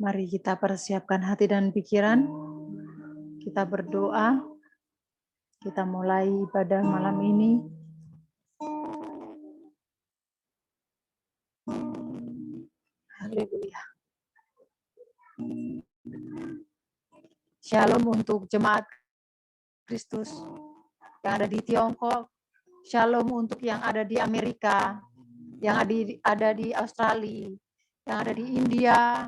Mari kita persiapkan hati dan pikiran. Kita berdoa. Kita mulai ibadah malam ini. Haleluya. Shalom untuk jemaat Kristus yang ada di Tiongkok. Shalom untuk yang ada di Amerika, yang ada di Australia, yang ada di India,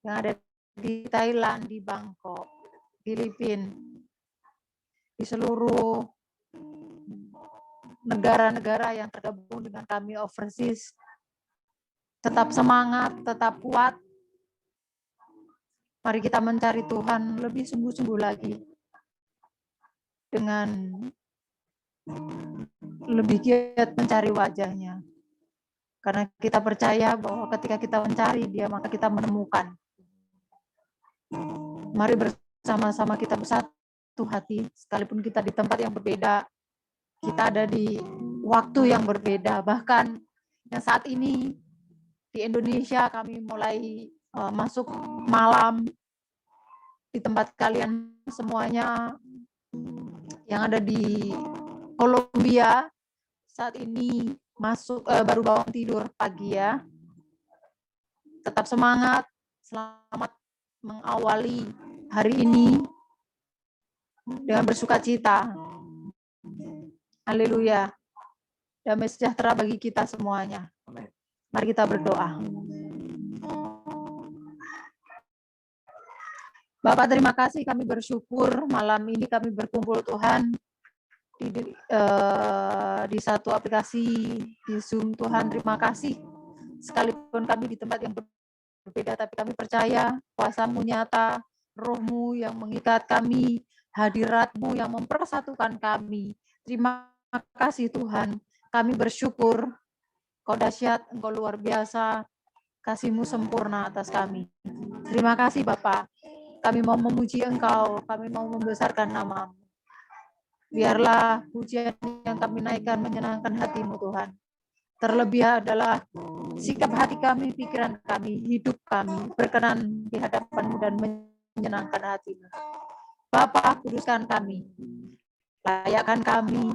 yang ada di Thailand, di Bangkok, Filipina, di seluruh negara-negara yang tergabung dengan kami overseas. Tetap semangat, tetap kuat. Mari kita mencari Tuhan lebih sungguh-sungguh lagi. Dengan lebih giat mencari wajahnya. Karena kita percaya bahwa ketika kita mencari Dia, maka kita menemukan. Mari bersama-sama kita bersatu hati, sekalipun kita di tempat yang berbeda, kita ada di waktu yang berbeda. Bahkan yang saat ini di Indonesia kami mulai masuk malam, di tempat kalian semuanya yang ada di Kolombia saat ini masuk baru bangun tidur pagi ya. Tetap semangat, selamat mengawali hari ini dengan bersukacita. Haleluya. Damai sejahtera bagi kita semuanya. Mari kita berdoa. Bapak, terima kasih, kami bersyukur malam ini kami berkumpul Tuhan di satu aplikasi di Zoom. Tuhan, terima kasih. Sekalipun kami di tempat yang berbeda, tapi kami percaya kuasa-Mu nyata, Roh-Mu yang mengikat kami, hadirat-Mu yang mempersatukan kami. Terima kasih Tuhan, kami bersyukur. Kau dahsyat, Engkau luar biasa, kasih-Mu sempurna atas kami. Terima kasih Bapak, kami mau memuji Engkau, kami mau membesarkan nama-Mu. Biarlah pujian yang kami naikkan menyenangkan hati-Mu Tuhan. Terlebih adalah sikap hati kami, pikiran kami, hidup kami berkenan di hadapan-Mu dan menyenangkan hati-Mu. Bapa, kuduskan kami, layakkan kami,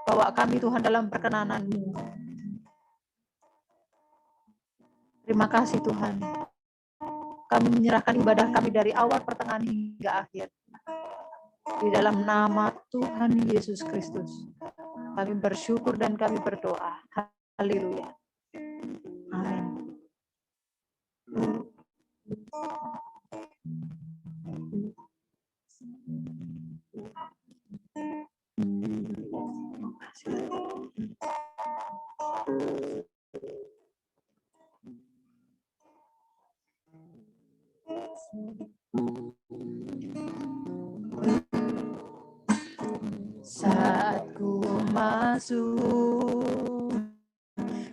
bawa kami Tuhan dalam perkenanan-Mu. Terima kasih Tuhan. Kami menyerahkan ibadah kami dari awal, pertengahan hingga akhir. Di dalam nama Tuhan Yesus Kristus. Kami bersyukur dan kami berdoa. Haleluya. Amin. Saat ku masuk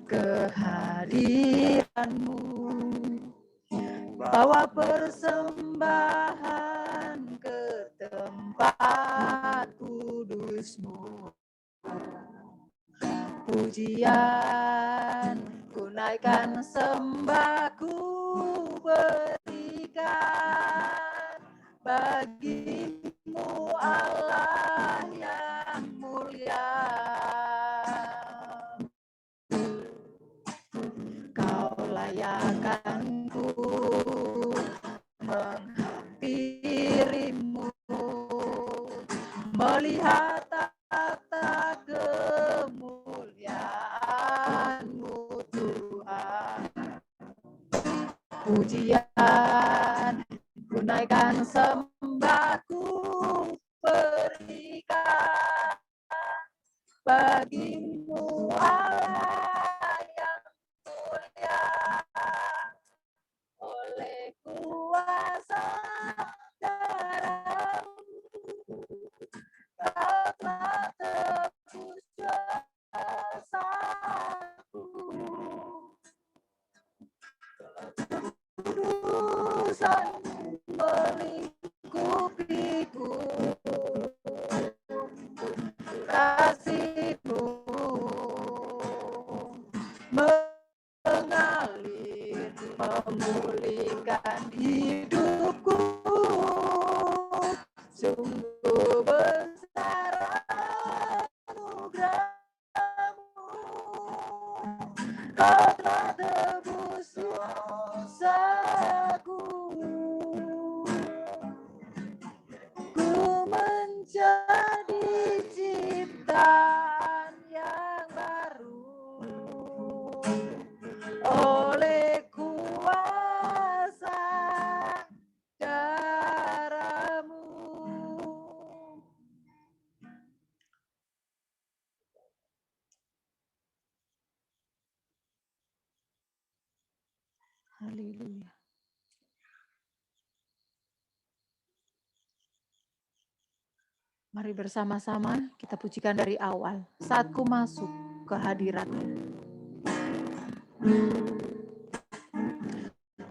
ke hadirat-Mu, bawa persembahan ke tempat kudus-Mu. Pujian ku naikkan, sembah ku berikan bagi-Mu Allah yang mulia. Kau layakkan-Ku menghampiri-Mu, melihat tata kemuliaan-Mu Tuhan. Pujian ku naikkan, sembahku berikan bagi-Mu Allah yang mulia. Oleh kuasa darah-Mu telah tebus dosaku. Kudusan melingkupiku, kasih-Mu Kau telah tebus dosaku. Ku menjadi ciptaan yang baru oleh kuasa darah-Mu. Haleluya. Mari bersama-sama kita pujikan dari awal. Saat ku masuk ke hadirat-Mu.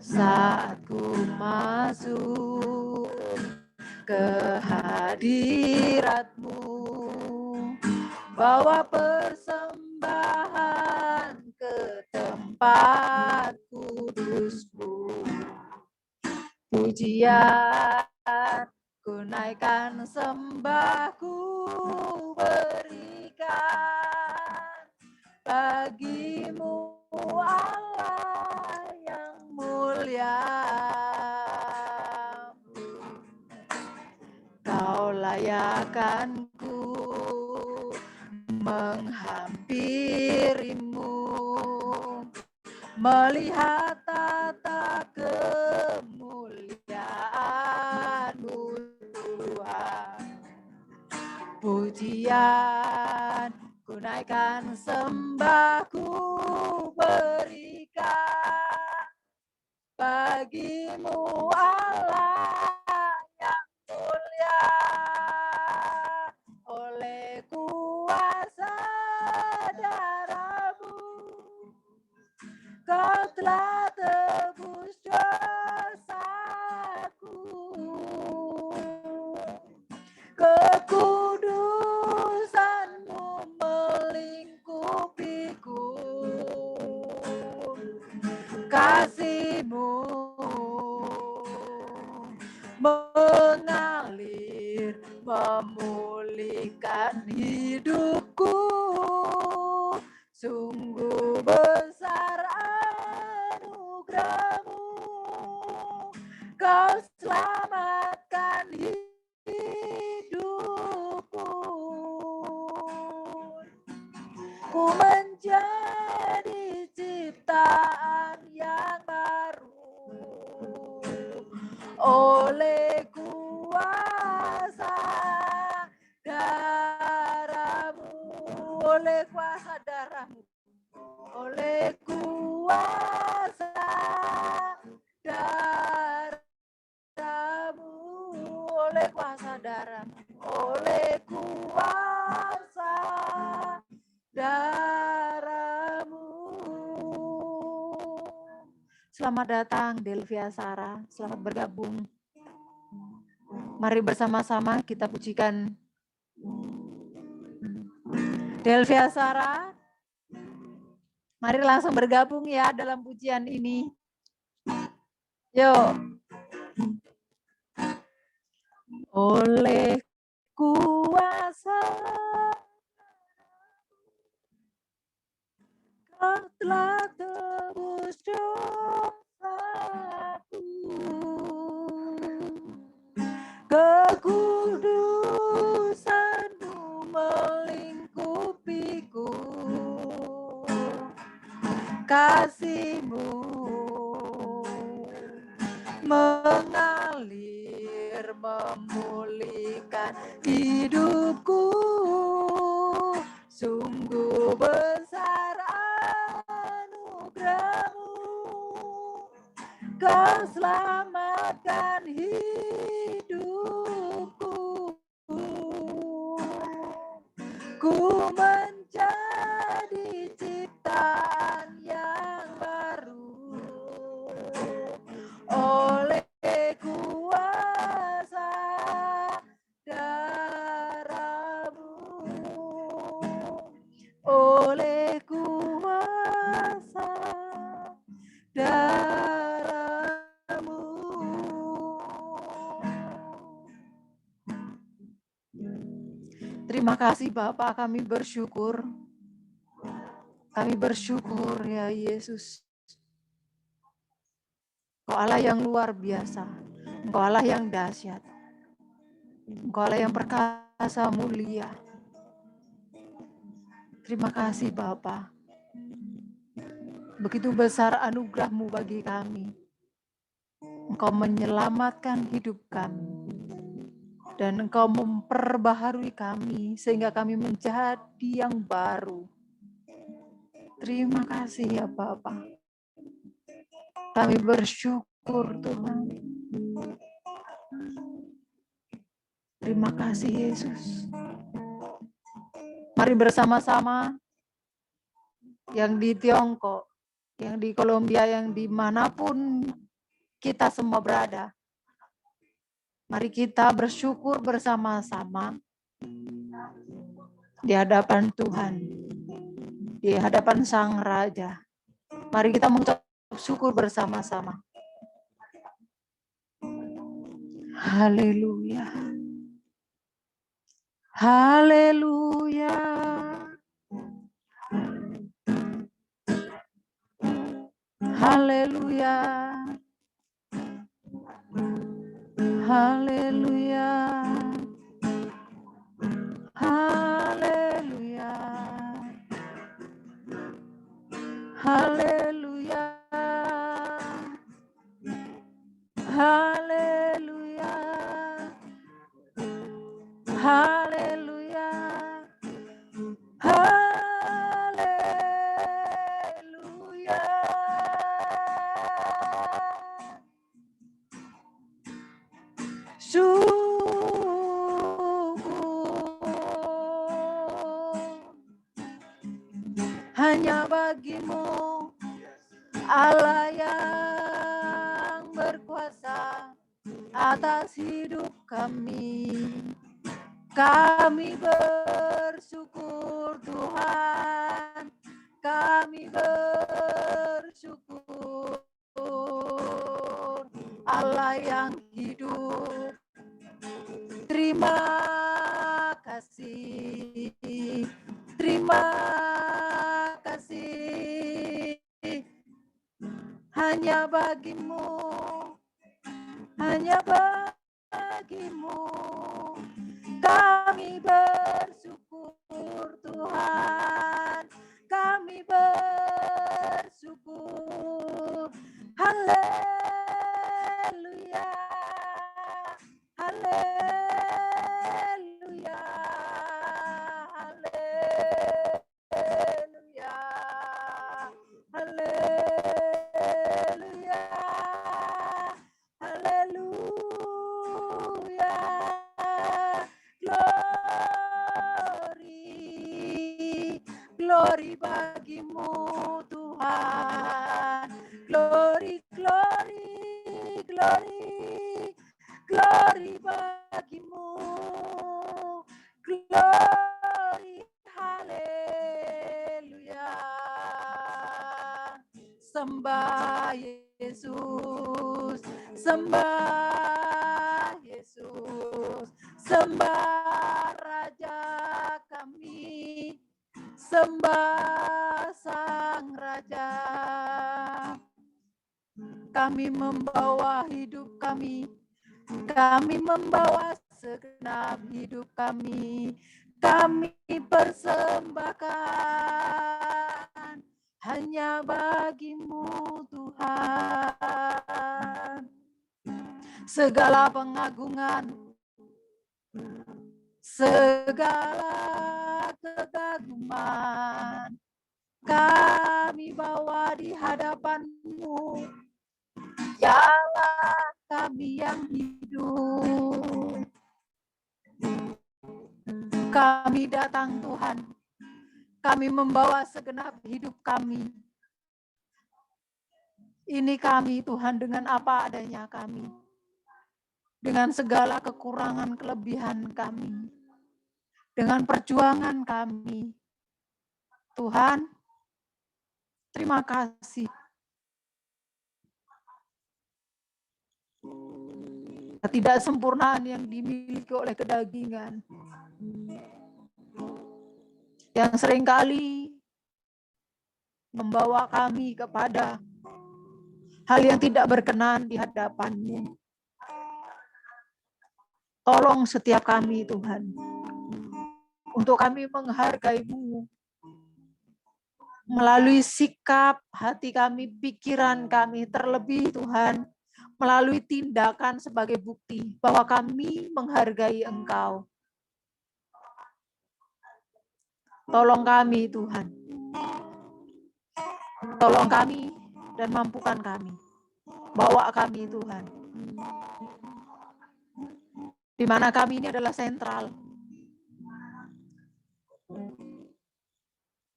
Saat ku masuk ke hadirat-Mu, bawa persembahan ke tempat kudus-Mu. Pujian ku naikkan, sembahku berikan bagi-Mu Allah yang mulia. Kau layakkan-Ku menghampiri-Mu, melihat tata kemuliaan-Mu Tuhan. Pujian ku naikkan, sembahku berikan bagi-Mu Allah yang mulia. Oleh kuasa darah-Mu, Kau telah tebus dosaku. Kekudusan-Mu melingkupiku. Kasih-Mu mengalir, memulihkan hidupku. Sungguh besar anugerah-Mu, Kau selamatkan hidupku. Ku menjadi ciptaan yang baru oleh kuasa darah-Mu, oleh kuasa darah-Mu, oleh kuasa darah-Mu, oleh kuasa darah-Mu, oleh kuasa darah-Mu. Selamat datang Delvia Sarah, selamat bergabung. Mari bersama-sama kita pujikan Delvia Sarah. Mari langsung bergabung ya dalam pujian ini. Yuk. Oleh kuasa Kau telah tebus dosaku. Kekudusan-Mu melingkupiku. Kasih-Mu mengalir, memulihkan hidupku. Sungguh besar anugerah-Mu, Kau selamatkan hidupku. Ku menjadi ciptaan yang baru oleh kuasa darah-Mu, oleh kuasa darah-Mu. Terima kasih Bapak, kami bersyukur Kami bersyukur ya Yesus. Engkau Allah yang luar biasa. Engkau Allah yang dahsyat. Engkau Allah yang perkasa mulia. Terima kasih Bapa. Begitu besar anugerah-Mu bagi kami. Engkau menyelamatkan hidup kami. Dan Engkau memperbaharui kami sehingga kami menjadi yang baru. Terima kasih ya Bapa. Kami bersyukur Tuhan. Terima kasih Yesus. Mari bersama-sama yang di Tiongkok, yang di Kolombia, yang dimanapun kita semua berada. Mari kita bersyukur bersama-sama di hadapan Tuhan, di hadapan Sang Raja. Mari kita mengucap syukur bersama-sama. Haleluya. Haleluya. Haleluya. Haleluya. Haleluya. Haleluya. Haleluya. Haleluya. Haleluya. Syukur hanya bagimu, Allah yang berkuasa atas hidup kami. Kami bersyukur Tuhan, kami bersyukur Allah yang hidup. Terima kasih, terima kasih, hanya bagimu, hanya bagimu. Kami bersyukur Tuhan, kami bersyukur. Haleluya, haleluya, haleluya, haleluya, haleluya. Glory, glory bagimu Tuhan. Glory, glory, glory, glory bagimu. Glory, haleluya. Sembah Yesus, sembah Yesus, sembah Raja kami, sembah Sang Raja. Kami membawa hidup kami membawa segenap hidup kami persembahkan hanya bagimu Tuhan. Segala pengagungan, segala kekaguman kami bawa di hadapan-Mu, ya Allah kami yang hidup. Kami datang Tuhan, kami membawa segenap hidup kami. Ini kami Tuhan dengan apa adanya kami, dengan segala kekurangan kelebihan kami, dengan perjuangan kami. Tuhan, terima kasih. Ketidaksempurnaan yang dimiliki oleh kedagingan, yang seringkali membawa kami kepada hal yang tidak berkenan di hadapan-Mu. Tolong setiap kami, Tuhan, untuk kami menghargai-Mu melalui sikap hati kami, pikiran kami, terlebih Tuhan, melalui tindakan sebagai bukti bahwa kami menghargai Engkau. Tolong kami, Tuhan. Tolong kami dan mampukan kami. Bawa kami, Tuhan. Di mana kami ini adalah sentral.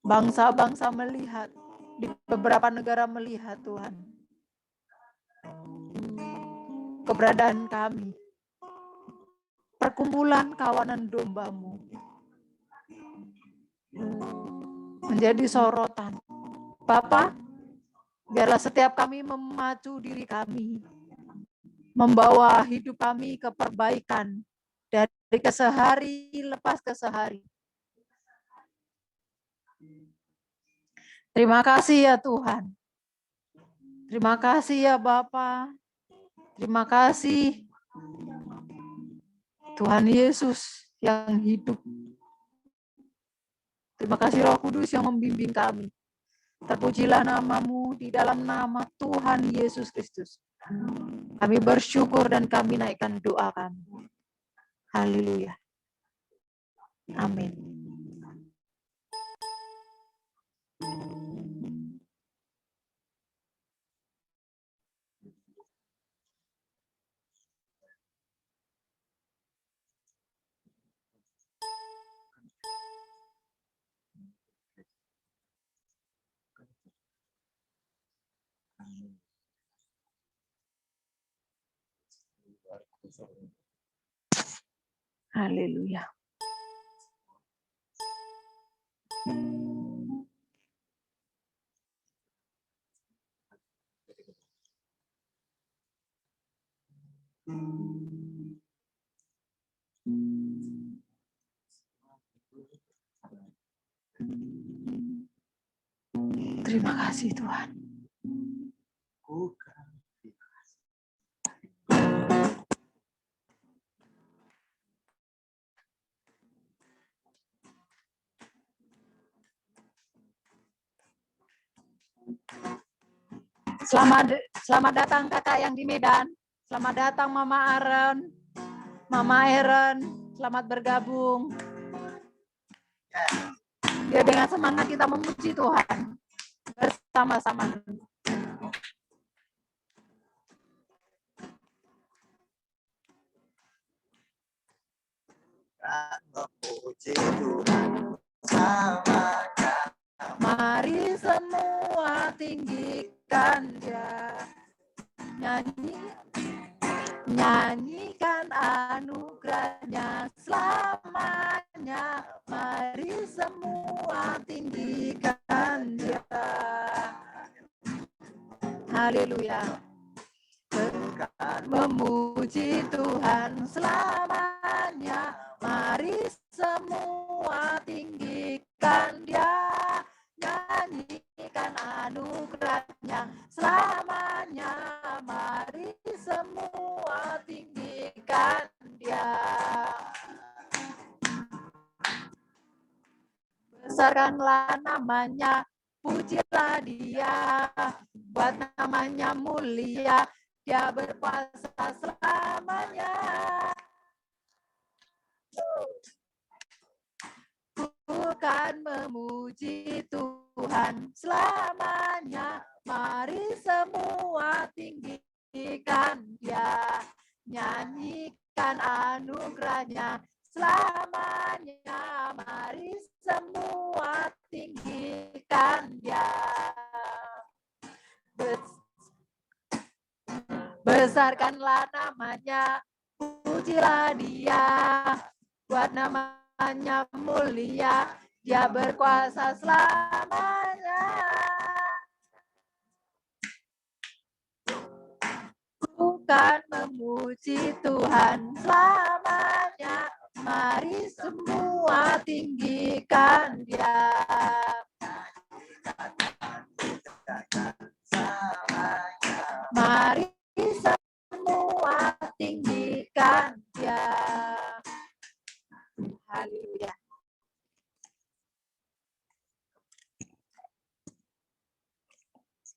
Bangsa-bangsa melihat, di beberapa negara melihat, Tuhan, keberadaan kami, perkumpulan kawanan domba-Mu, menjadi sorotan. Bapa, biarlah setiap kami memacu diri kami, membawa hidup kami ke perbaikan dari kesehari lepas kesehari. Terima kasih ya Tuhan. Terima kasih ya Bapa. Terima kasih Tuhan Yesus yang hidup. Terima kasih Roh Kudus yang membimbing kami. Terpujilah nama-Mu di dalam nama Tuhan Yesus Kristus. Kami bersyukur dan kami naikkan doa kami. Haleluya. Amin. Haleluya. Terima kasih Tuhan. Selamat datang kakak yang di Medan. Selamat datang Mama Aaron. Mama Aaron, selamat bergabung. Ya, dengan semangat kita memuji Tuhan bersama-sama. Memuji Tuhan sama. Mari semua tinggikan Dia, nyanyikan anugerahnya selamanya. Mari semua tinggikan Dia. Haleluya. Memuji Tuhan selamanya. Mari semua tinggikan Dia, nyanyikan anugerahnya selamanya. Mari semua tinggikan Dia. Besarkanlah namanya, pujilah Dia, buat namanya mulia. Dia berkuasa selamanya. Bukan memuji Tuhan selamanya. Mari semua tinggikan Dia, nyanyikan anugerahnya selamanya. Mari semua tinggikan Dia. Besarkanlah namanya, pujilah Dia, buat namanya mulia. Dia berkuasa selamanya. Bukan memuji Tuhan selamanya. Mari semua tinggikan Dia.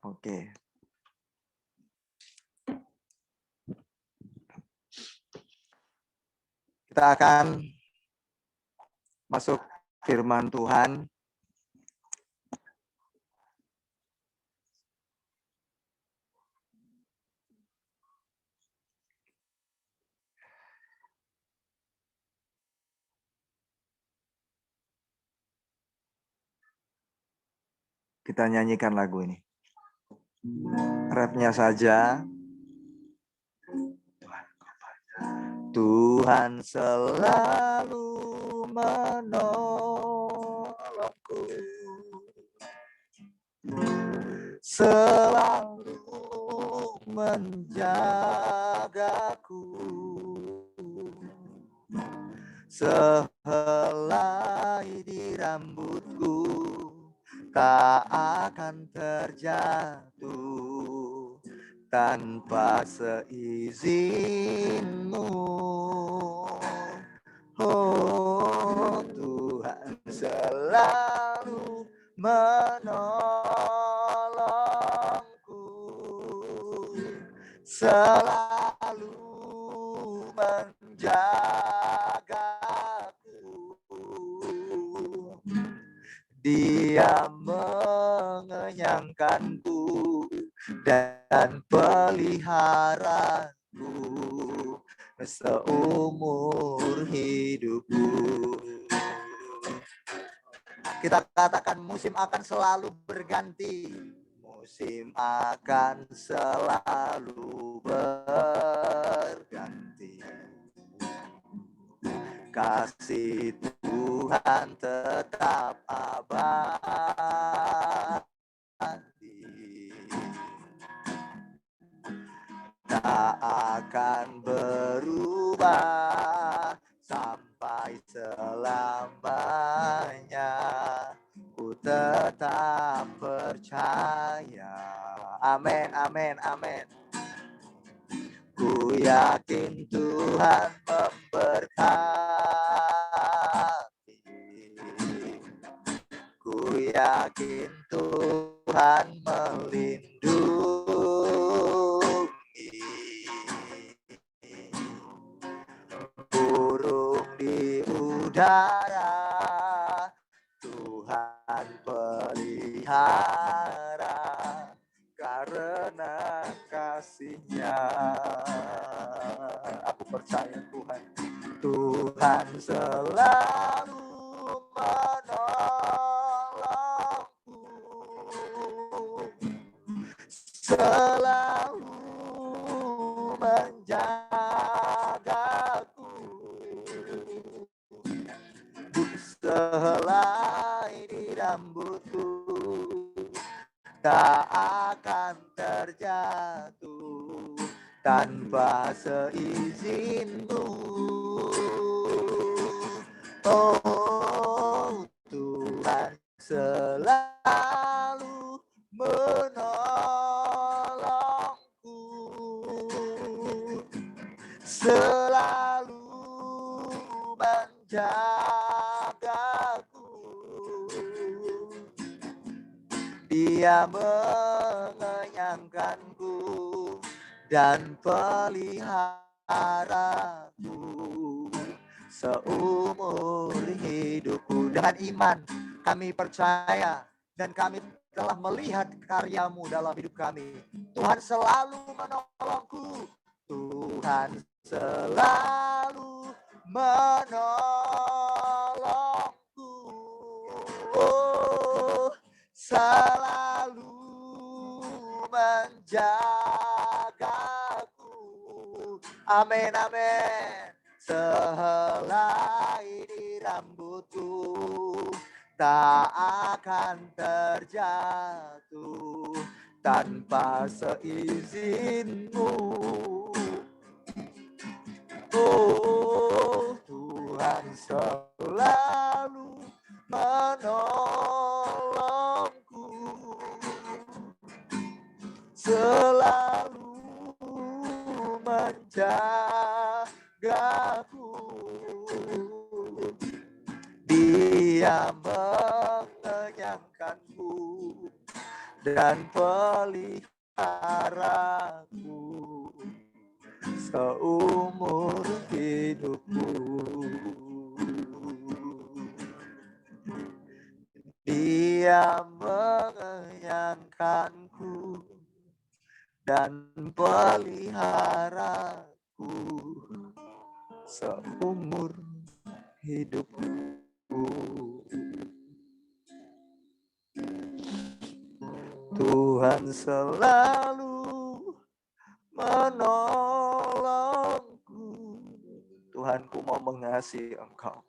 Oke. Kita akan masuk firman Tuhan. Kita nyanyikan lagu ini. Rapnya saja. Tuhan selalu menolongku, selalu menjagaku, sehelai di rambutku tak akan terjatuh tanpa seizinmu. Oh, Tuhan selalu menolongku, selalu menjagaku. Dia mengenyangkanku dan peliharaku seumur hidupku. Kita katakan musim akan selalu berganti. Musim akan selalu berganti. Kasih Tuhan tetap abadi, tak akan berubah sampai selamanya. Ku tetap percaya. Amin, amin, amin. Ku yakin Tuhan memberkati. Ku yakin Tuhan melindungi. Burung di udara Tuhan pelihara karena kasih-Nya. Aku percaya Tuhan selalu menolongku, selalu menjagaku, sehelai di rambutku tak akan terjatuh tanpa seizin-Mu. Oh, Tuhan selalu menolongku, selalu menjagaku. Dia mengenyangkanku dan peliharaku seumur hidupku. Dengan iman kami percaya dan kami telah melihat karya-Mu dalam hidup kami. Tuhan selalu menolongku, Tuhan selalu menolongku. Oh, selalu menjagaku. Amin, amin. Sehelai di rambutku tak akan terjatuh tanpa seizin-Mu. Oh, Tuhan selalu menolongku, selalu menjagaku. Dia mengenyangkanku dan peliharaku seumur hidupku. Dia mengenyangkanku dan peliharaku seumur hidupku. Tuhan selalu menolongku. Tuhanku mau mengasihi Engkau.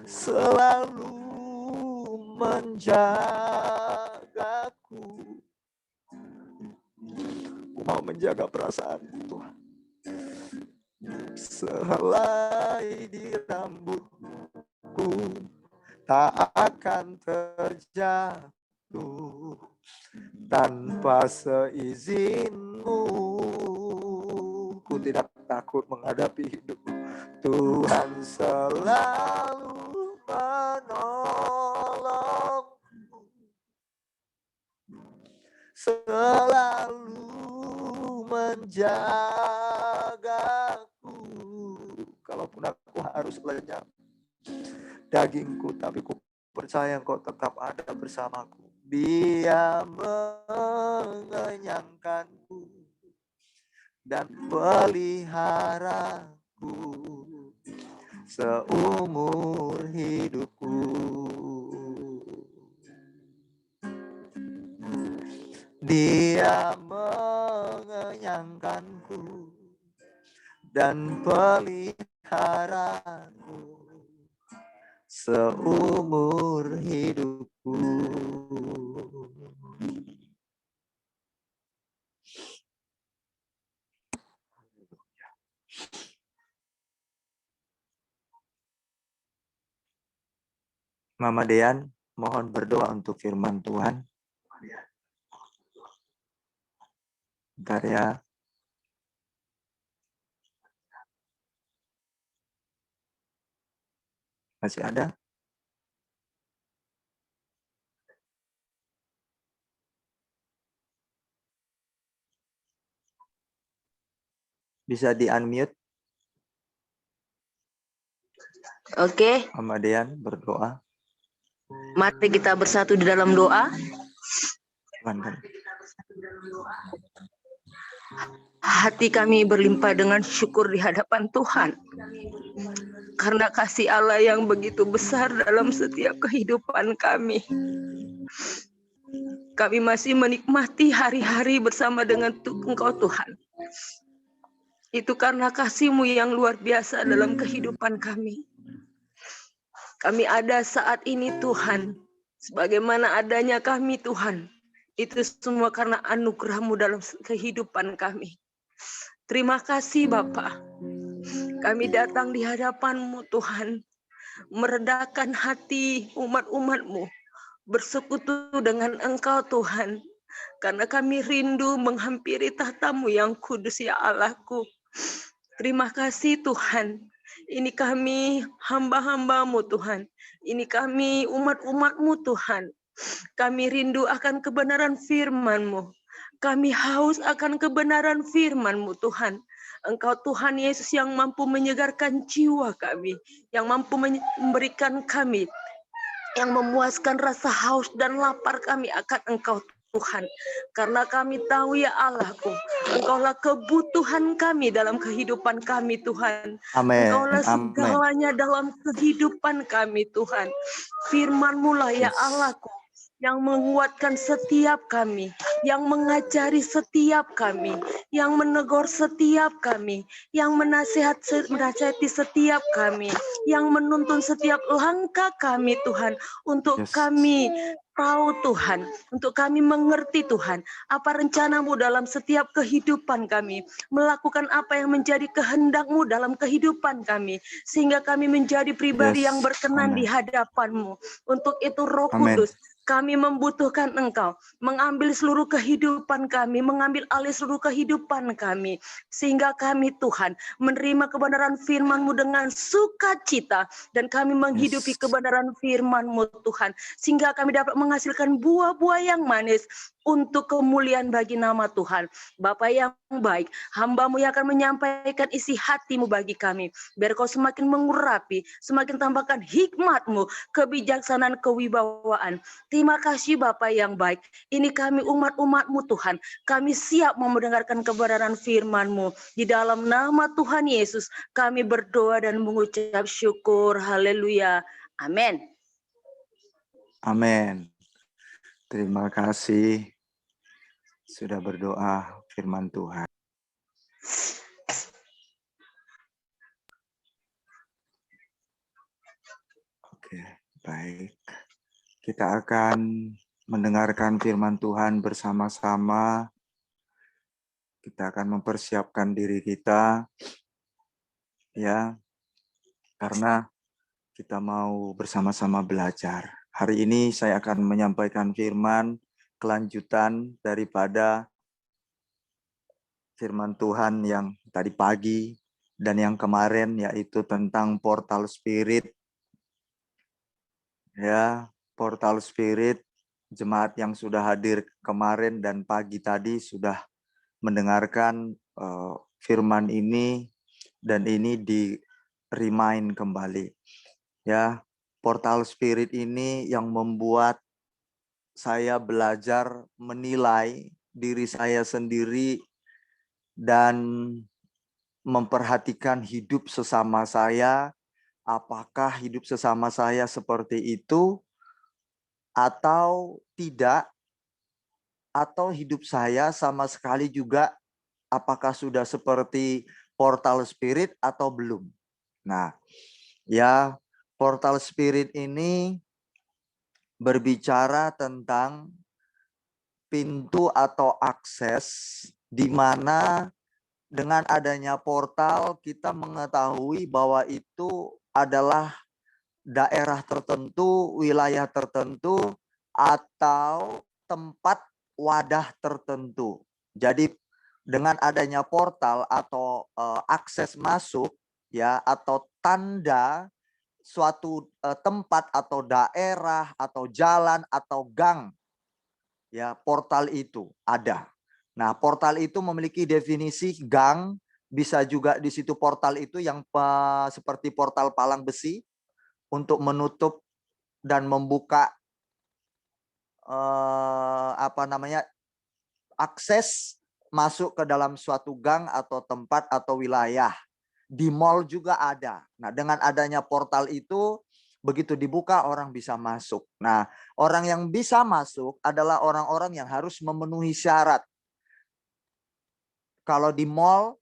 Selalu menjagaku. Aku mau menjaga perasaanku, Tuhan. Sehelai di rambutku tak akan terjatuh tanpa seizinmu. Ku tidak takut menghadapi hidup. Tuhan selalu menolongku, selalu menjagaku. Kalaupun aku harus lenyap dagingku, tapi ku percaya Engkau tetap ada bersamaku. Dia mengenyangkanku dan peliharaku seumur hidupku. Dia mengenyangkanku dan peliharaku seumur hidupku. Mama Dean, mohon berdoa untuk firman Tuhan. Bentar ya. Masih ada? Bisa di-unmute? Oke, Mama Dean berdoa. mari kita bersatu di dalam doa. Hati kami berlimpah dengan syukur di hadapan Tuhan. Karena kasih Allah yang begitu besar dalam setiap kehidupan kami. Kami masih menikmati hari-hari bersama dengan Engkau Tuhan. Itu karena kasih-Mu yang luar biasa dalam kehidupan kami. Kami ada saat ini Tuhan, sebagaimana adanya kami Tuhan, itu semua karena anugerah-Mu dalam kehidupan kami. Terima kasih Bapa. Kami datang di hadapan-Mu Tuhan, meredakan hati umat-umat-Mu, bersekutu dengan Engkau Tuhan, karena kami rindu menghampiri tahta-Mu yang kudus ya Allahku. Terima kasih Tuhan. Ini kami hamba-hamba-Mu Tuhan. Ini kami umat-umat-Mu Tuhan. Kami rindu akan kebenaran firman-Mu. Kami haus akan kebenaran firman-Mu Tuhan. Engkau Tuhan Yesus yang mampu menyegarkan jiwa kami. Yang mampu memberikan kami. Yang memuaskan rasa haus dan lapar kami akan Engkau Tuhan. Karena kami tahu ya Allahku, Engkaulah kebutuhan kami dalam kehidupan kami Tuhan. Amin. Engkaulah segalanya dalam kehidupan kami Tuhan. Firman-Mu lah ya Allahku, yang menguatkan setiap kami, yang mengajari setiap kami, yang menegur setiap kami, yang menasihati setiap kami, yang menuntun setiap langkah kami Tuhan, untuk kami tahu Tuhan, untuk kami mengerti Tuhan, apa rencana-Mu dalam setiap kehidupan kami, melakukan apa yang menjadi kehendak-Mu dalam kehidupan kami, sehingga kami menjadi pribadi yang berkenan di hadapan-Mu. Untuk itu Roh Kudus, Kami membutuhkan Engkau, mengambil seluruh kehidupan kami, mengambil alih seluruh kehidupan kami, sehingga kami Tuhan menerima kebenaran firman-Mu dengan sukacita, dan kami menghidupi Yes. kebenaran firman-Mu Tuhan, sehingga kami dapat menghasilkan buah-buah yang manis untuk kemuliaan bagi nama Tuhan. Bapa yang baik, hamba-Mu yang akan menyampaikan isi hati-Mu bagi kami, biar Kau semakin mengurapi, semakin tambahkan hikmat-Mu, kebijaksanaan, kewibawaan. Terima kasih Bapa yang baik. Ini kami umat-umat-Mu Tuhan. Kami siap mau mendengarkan kebenaran firman-Mu. Di dalam nama Tuhan Yesus kami berdoa dan mengucap syukur. Haleluya. Amin. Amin. Terima kasih sudah berdoa firman Tuhan. Oke, baik. Kita akan mendengarkan firman Tuhan bersama-sama. Kita akan mempersiapkan diri kita, ya, karena kita mau bersama-sama belajar. Hari ini saya akan menyampaikan firman kelanjutan daripada firman Tuhan yang tadi pagi dan yang kemarin, yaitu tentang portal spirit. Ya, portal spirit, jemaat yang sudah hadir kemarin dan pagi tadi sudah mendengarkan firman ini, dan ini di-remind kembali. Ya, portal spirit ini yang membuat saya belajar menilai diri saya sendiri dan memperhatikan hidup sesama saya. Apakah hidup sesama saya seperti itu atau tidak, atau hidup saya sama sekali juga apakah sudah seperti portal spirit atau belum. Nah, ya, portal spirit ini berbicara tentang pintu atau akses di mana dengan adanya portal kita mengetahui bahwa itu adalah daerah tertentu, wilayah tertentu, atau tempat wadah tertentu. Jadi dengan adanya portal atau akses masuk, ya, atau tanda suatu tempat atau daerah atau jalan atau gang, ya, portal itu ada. Nah, portal itu memiliki definisi gang, bisa juga di situ portal itu yang seperti portal palang besi untuk menutup dan membuka akses masuk ke dalam suatu gang atau tempat atau wilayah. Di mall juga ada. Nah, dengan adanya portal itu, begitu dibuka orang bisa masuk. Nah, orang yang bisa masuk adalah orang-orang yang harus memenuhi syarat. Kalau di mall,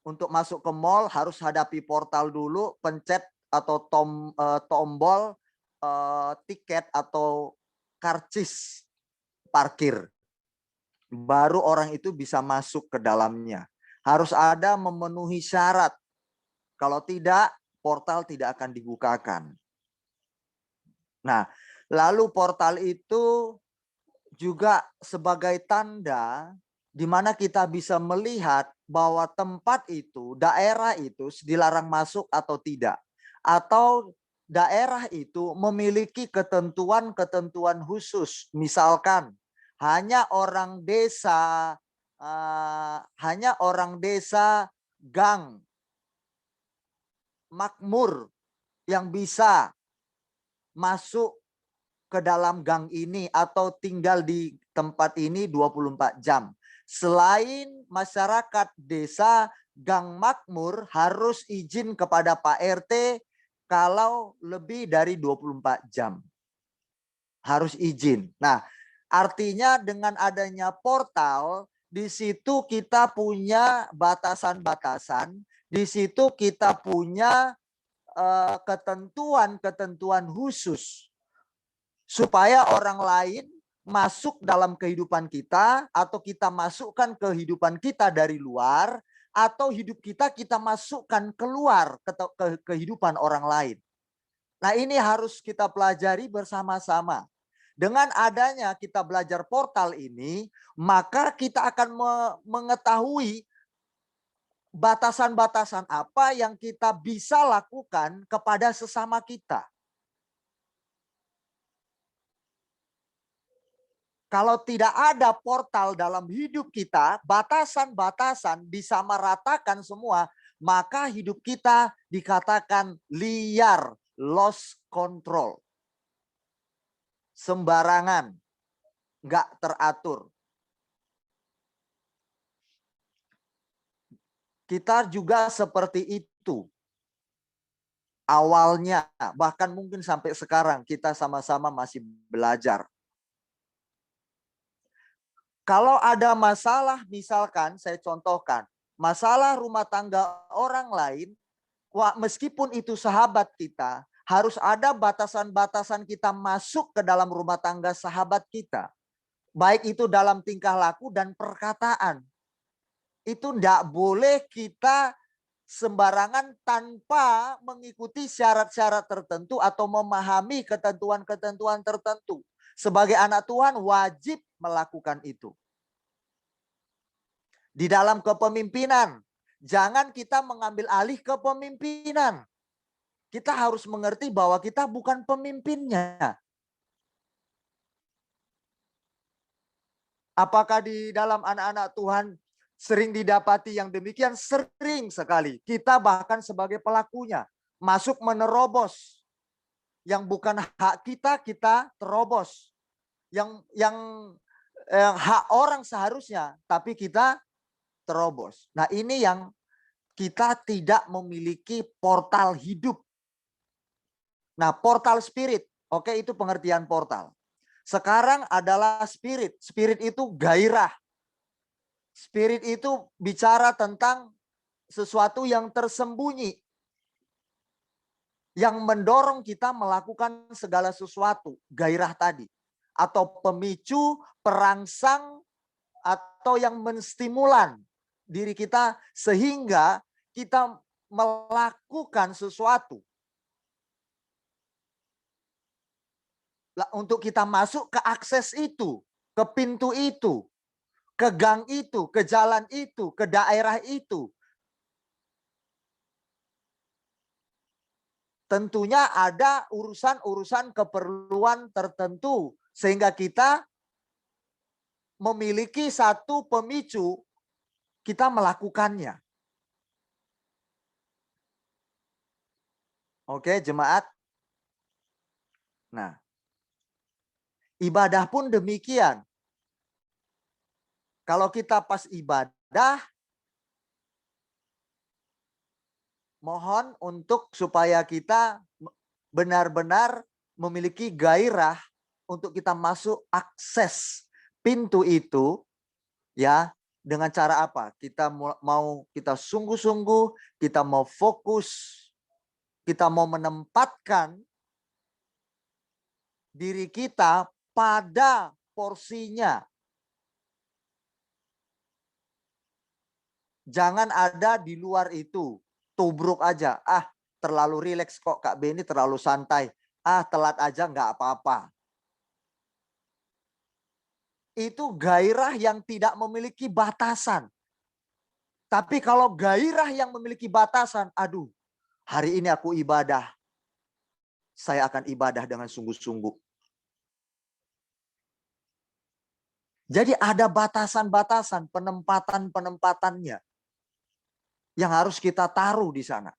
untuk masuk ke mall harus hadapi portal dulu, pencet atau tombol tiket atau karcis parkir. Baru orang itu bisa masuk ke dalamnya. Harus ada memenuhi syarat. Kalau tidak, portal tidak akan dibukakan. Nah, lalu portal itu juga sebagai tanda di mana kita bisa melihat bahwa tempat itu, daerah itu dilarang masuk atau tidak. Atau daerah itu memiliki ketentuan-ketentuan khusus. Misalkan hanya orang desa gang makmur yang bisa masuk ke dalam gang ini atau tinggal di tempat ini 24 jam. Selain masyarakat desa, gang makmur harus izin kepada Pak RT kalau lebih dari 24 jam. Harus izin. Nah, artinya dengan adanya portal, di situ kita punya batasan-batasan, di situ kita punya ketentuan-ketentuan khusus supaya orang lain masuk dalam kehidupan kita atau kita masukkan kehidupan kita dari luar, atau hidup kita masukkan keluar ke kehidupan orang lain. Nah, ini harus kita pelajari bersama-sama. Dengan adanya kita belajar portal ini, maka kita akan mengetahui batasan-batasan apa yang kita bisa lakukan kepada sesama kita. Kalau tidak ada portal dalam hidup kita, batasan-batasan disamaratakan semua, maka hidup kita dikatakan liar, lost control. Sembarangan, nggak teratur. Kita juga seperti itu. Awalnya, bahkan mungkin sampai sekarang kita sama-sama masih belajar. Kalau ada masalah, misalkan saya contohkan, masalah rumah tangga orang lain, meskipun itu sahabat kita, harus ada batasan-batasan kita masuk ke dalam rumah tangga sahabat kita. Baik itu dalam tingkah laku dan perkataan. Itu tidak boleh kita sembarangan tanpa mengikuti syarat-syarat tertentu atau memahami ketentuan-ketentuan tertentu. Sebagai anak Tuhan wajib melakukan itu. Di dalam kepemimpinan, jangan kita mengambil alih kepemimpinan. Kita harus mengerti bahwa kita bukan pemimpinnya. Apakah di dalam anak-anak Tuhan sering didapati yang demikian? Sering sekali. Kita bahkan sebagai pelakunya masuk menerobos. Yang bukan hak kita, kita terobos. Yang hak orang seharusnya, tapi kita terobos. Nah, ini yang kita tidak memiliki portal hidup. Nah, portal spirit. Oke, itu pengertian portal. Sekarang adalah spirit. Spirit itu gairah. Spirit itu bicara tentang sesuatu yang tersembunyi. Yang mendorong kita melakukan segala sesuatu. Gairah tadi. Atau pemicu, perangsang, atau yang menstimulan diri kita sehingga kita melakukan sesuatu. Untuk kita masuk ke akses itu, ke pintu itu, ke gang itu, ke jalan itu, ke daerah itu. Tentunya ada urusan-urusan keperluan tertentu sehingga kita memiliki satu pemicu kita melakukannya. Oke, jemaat. Nah, ibadah pun demikian. Kalau kita pas ibadah, mohon untuk supaya kita benar-benar memiliki gairah untuk kita masuk akses pintu itu, ya, dengan cara apa? Kita kita sungguh-sungguh, kita mau fokus, kita mau menempatkan diri kita pada porsinya. Jangan ada di luar itu. Tubruk aja. Ah, terlalu rileks kok Kak Beni, terlalu santai. Ah, telat aja nggak apa-apa. Itu gairah yang tidak memiliki batasan. Tapi kalau gairah yang memiliki batasan, aduh, hari ini aku ibadah. Saya akan ibadah dengan sungguh-sungguh. Jadi ada batasan-batasan, penempatan-penempatannya yang harus kita taruh di sana.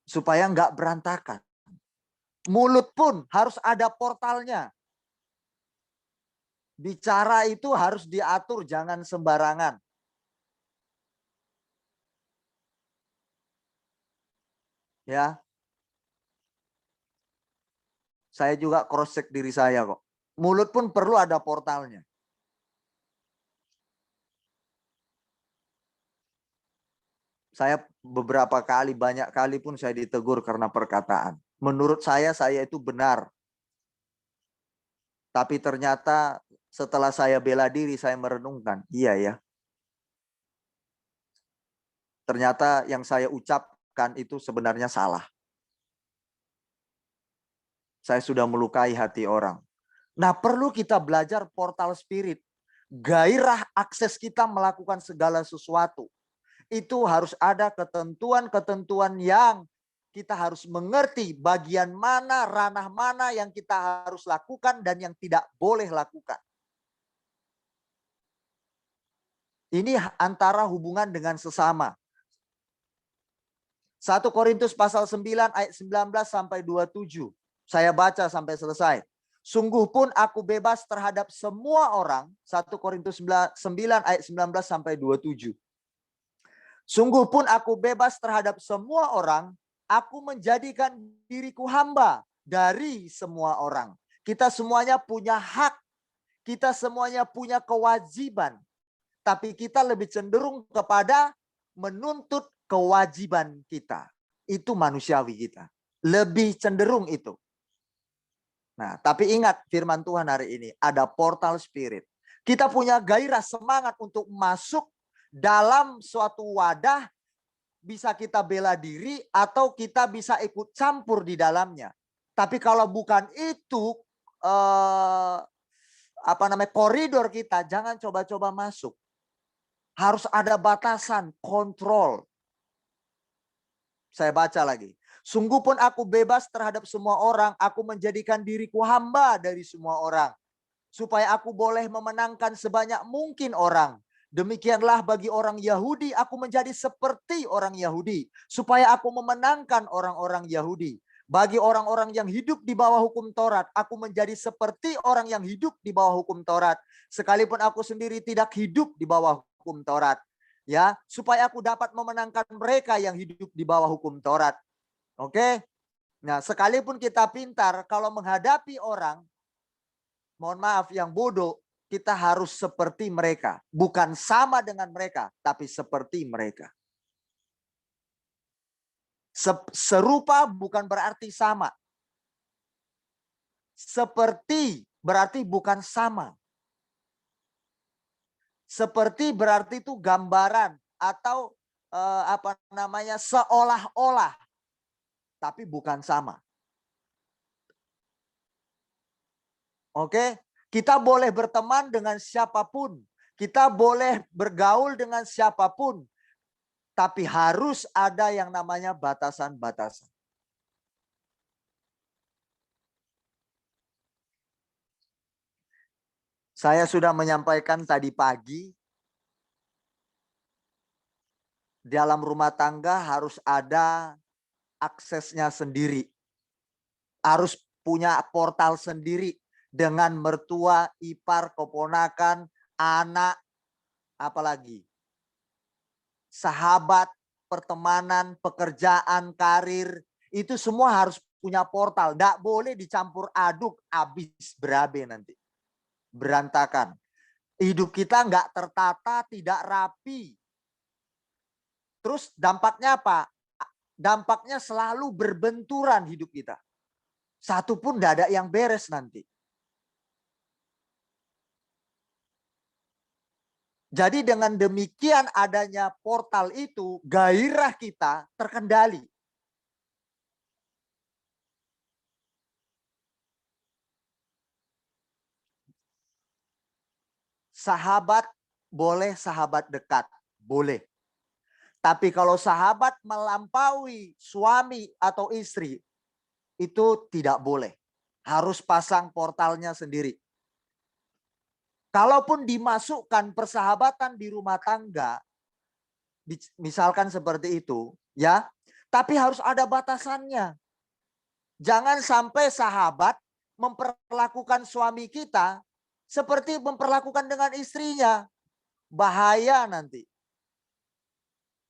Supaya nggak berantakan. Mulut pun harus ada portalnya. Bicara itu harus diatur, jangan sembarangan. Ya. Saya juga cross check diri saya kok. Mulut pun perlu ada portalnya. Saya beberapa kali, banyak kali pun saya ditegur karena perkataan. Menurut saya itu benar. Tapi ternyata setelah saya bela diri, saya merenungkan. Iya ya. Ternyata yang saya ucapkan itu sebenarnya salah. Saya sudah melukai hati orang. Nah, perlu kita belajar portal spirit. Gairah akses kita melakukan segala sesuatu. Itu harus ada ketentuan-ketentuan yang kita harus mengerti bagian mana, ranah mana yang kita harus lakukan dan yang tidak boleh lakukan. Ini antara hubungan dengan sesama. 1 Korintus pasal 9 ayat 19 sampai 27. Saya baca sampai selesai. Sungguh pun aku bebas terhadap semua orang. 1 Korintus 9 ayat 19 sampai 27. Sungguh pun aku bebas terhadap semua orang. Aku menjadikan diriku hamba dari semua orang. Kita semuanya punya hak. Kita semuanya punya kewajiban. Tapi kita lebih cenderung kepada menuntut kewajiban kita. Itu manusiawi kita. Lebih cenderung itu. Nah, tapi ingat firman Tuhan hari ini. Ada portal spirit. Kita punya gairah semangat untuk masuk dalam suatu wadah. Bisa kita bela diri atau kita bisa ikut campur di dalamnya. Tapi kalau bukan itu koridor kita, jangan coba-coba masuk. Harus ada batasan, kontrol. Saya baca lagi. Sungguh pun aku bebas terhadap semua orang, aku menjadikan diriku hamba dari semua orang, supaya aku boleh memenangkan sebanyak mungkin orang. Demikianlah bagi orang Yahudi, aku menjadi seperti orang Yahudi, supaya aku memenangkan orang-orang Yahudi. Bagi orang-orang yang hidup di bawah hukum Taurat, aku menjadi seperti orang yang hidup di bawah hukum Taurat, sekalipun aku sendiri tidak hidup di bawah hukum Taurat. Ya, supaya aku dapat memenangkan mereka yang hidup di bawah hukum Taurat. Oke? Nah, sekalipun kita pintar, kalau menghadapi orang, mohon maaf, yang bodoh, kita harus seperti mereka. Bukan sama dengan mereka, tapi seperti mereka. Serupa bukan berarti sama. Seperti berarti bukan sama. Seperti berarti itu gambaran atau seolah-olah. Tapi bukan sama. Oke? Kita boleh berteman dengan siapapun. Kita boleh bergaul dengan siapapun. Tapi harus ada yang namanya batasan-batasan. Saya sudah menyampaikan tadi pagi. Dalam rumah tangga harus ada aksesnya sendiri. Harus punya portal sendiri. Dengan mertua, ipar, keponakan, anak, apalagi sahabat, pertemanan, pekerjaan, karir, itu semua harus punya portal. Tidak boleh dicampur aduk, habis berabe nanti. Berantakan. Hidup kita nggak tertata, tidak rapi. Terus dampaknya apa? Dampaknya selalu berbenturan hidup kita. Satu pun tidak ada yang beres nanti. Jadi dengan demikian adanya portal itu, gairah kita terkendali. Sahabat boleh, sahabat dekat boleh. Tapi kalau sahabat melampaui suami atau istri, itu tidak boleh. Harus pasang portalnya sendiri. Kalaupun dimasukkan persahabatan di rumah tangga, misalkan seperti itu, ya, tapi harus ada batasannya. Jangan sampai sahabat memperlakukan suami kita seperti memperlakukan dengan istrinya. Bahaya nanti.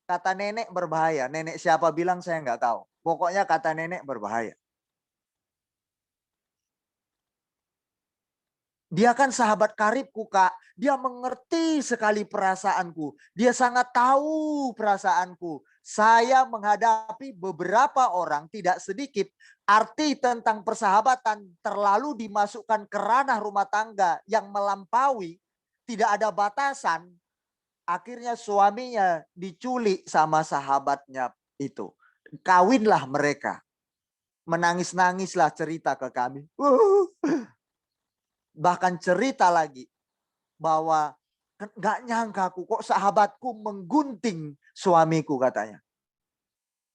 Kata nenek berbahaya. Nenek siapa bilang saya nggak tahu. Pokoknya kata nenek berbahaya. Dia kan sahabat karibku, Kak. Dia mengerti sekali perasaanku. Dia sangat tahu perasaanku. Saya menghadapi beberapa orang, tidak sedikit, arti tentang persahabatan terlalu dimasukkan ke ranah rumah tangga yang melampaui, tidak ada batasan. Akhirnya suaminya diculik sama sahabatnya itu. Kawinlah mereka. menangis-nangislah cerita ke kami. Bahkan cerita lagi bahwa nggak nyangka aku kok sahabatku menggunting suamiku katanya.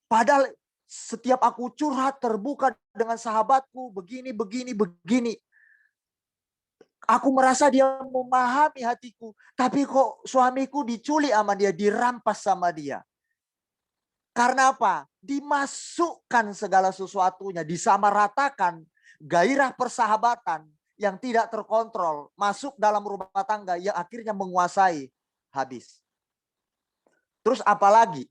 Padahal setiap aku curhat terbuka dengan sahabatku begini. Aku merasa dia memahami hatiku. Tapi kok suamiku diculik sama dia, dirampas sama dia. Karena apa? Dimasukkan segala sesuatunya, disamaratakan gairah persahabatan yang tidak terkontrol. Masuk dalam rumah tangga yang akhirnya menguasai habis. Terus apalagi?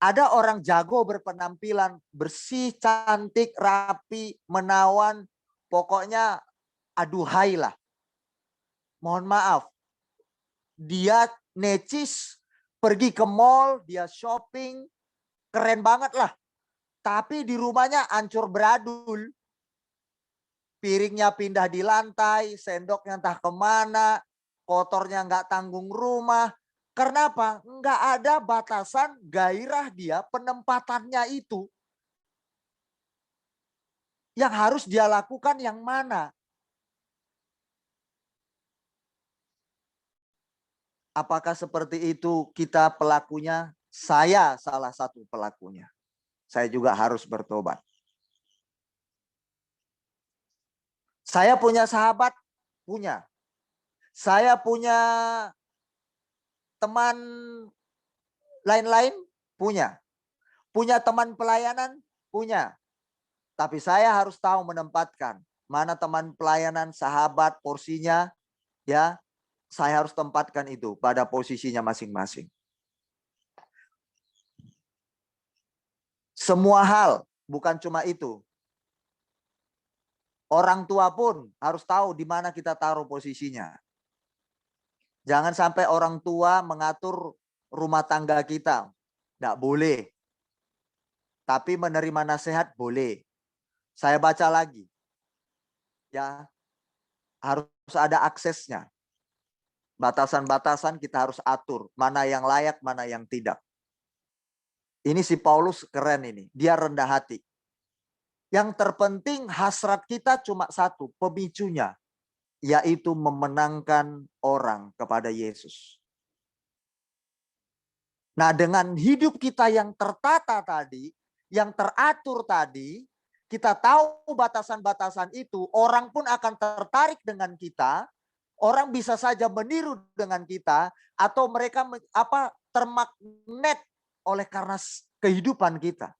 Ada orang jago berpenampilan, bersih, cantik, rapi, menawan. Pokoknya aduhai lah. Mohon maaf. Dia necis, pergi ke mall, dia shopping. Keren banget lah. Tapi di rumahnya hancur beradul. Piringnya pindah di lantai, sendoknya entah kemana, kotornya nggak tanggung rumah. Karena apa? Nggak ada batasan gairah dia, penempatannya itu. Yang harus dia lakukan yang mana? Apakah seperti itu kita pelakunya? Saya salah satu pelakunya. Saya juga harus bertobat. Saya punya sahabat? Punya. Saya punya teman lain-lain? Punya. Punya teman pelayanan? Punya. Tapi saya harus tahu menempatkan mana teman pelayanan, sahabat, porsinya, ya. Saya harus tempatkan itu pada posisinya masing-masing. Semua hal, bukan cuma itu. Orang tua pun harus tahu di mana kita taruh posisinya. Jangan sampai orang tua mengatur rumah tangga kita. Tidak boleh. Tapi menerima nasihat boleh. Saya baca lagi. Ya, harus ada aksesnya. Batasan-batasan kita harus atur. Mana yang layak, mana yang tidak. Ini si Paulus keren ini. Dia rendah hati. Yang terpenting hasrat kita cuma satu. Pemicunya. Yaitu memenangkan orang kepada Yesus. Nah, dengan hidup kita yang tertata tadi, yang teratur tadi, kita tahu batasan-batasan itu, orang pun akan tertarik dengan kita, orang bisa saja meniru dengan kita, atau mereka termagnet oleh karena kehidupan kita.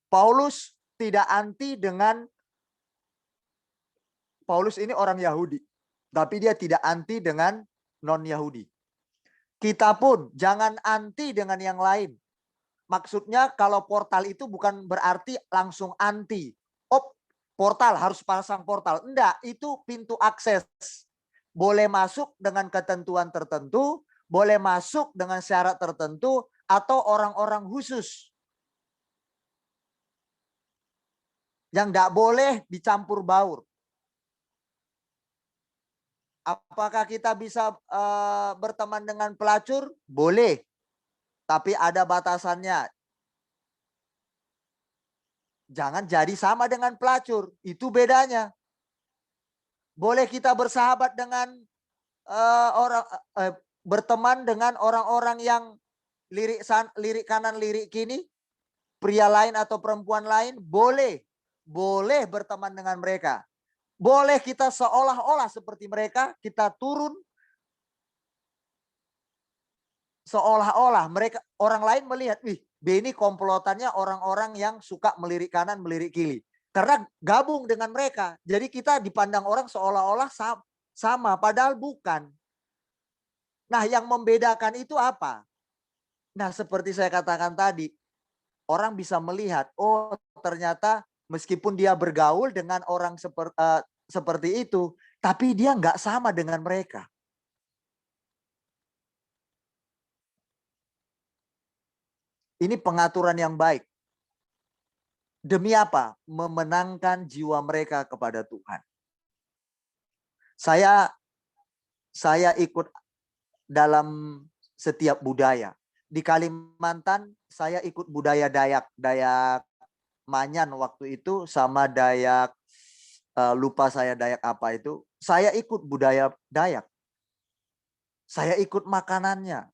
Paulus tidak anti dengan, Paulus ini orang Yahudi, tapi dia tidak anti dengan non-Yahudi. Kita pun jangan anti dengan yang lain. Maksudnya kalau portal itu bukan berarti langsung anti. Oh, portal harus pasang portal. Enggak, itu pintu akses. Boleh masuk dengan ketentuan tertentu, boleh masuk dengan syarat tertentu, atau orang-orang khusus. Yang enggak boleh dicampur baur. Apakah kita bisa berteman dengan pelacur? Boleh. Tapi ada batasannya. Jangan jadi sama dengan pelacur. Itu bedanya. Boleh kita bersahabat dengan berteman dengan orang-orang yang lirik kanan, lirik kiri. Pria lain atau perempuan lain. Boleh. Boleh berteman dengan mereka. Boleh kita seolah-olah seperti mereka, kita turun seolah-olah mereka, orang lain melihat, wih, ini komplotannya orang-orang yang suka melirik kanan, melirik kiri. Karena gabung dengan mereka. Jadi kita dipandang orang seolah-olah sama, padahal bukan. Nah, yang membedakan itu apa? Nah, seperti saya katakan tadi, orang bisa melihat, oh ternyata meskipun dia bergaul dengan orang seperti itu, tapi dia nggak sama dengan mereka. Ini pengaturan yang baik. Demi apa? Memenangkan jiwa mereka kepada Tuhan. Saya saya ikut dalam setiap budaya. Di Kalimantan saya ikut budaya Dayak, Dayak Manyan waktu itu sama Dayak lupa saya Dayak apa itu. Saya ikut budaya Dayak. Saya ikut makanannya.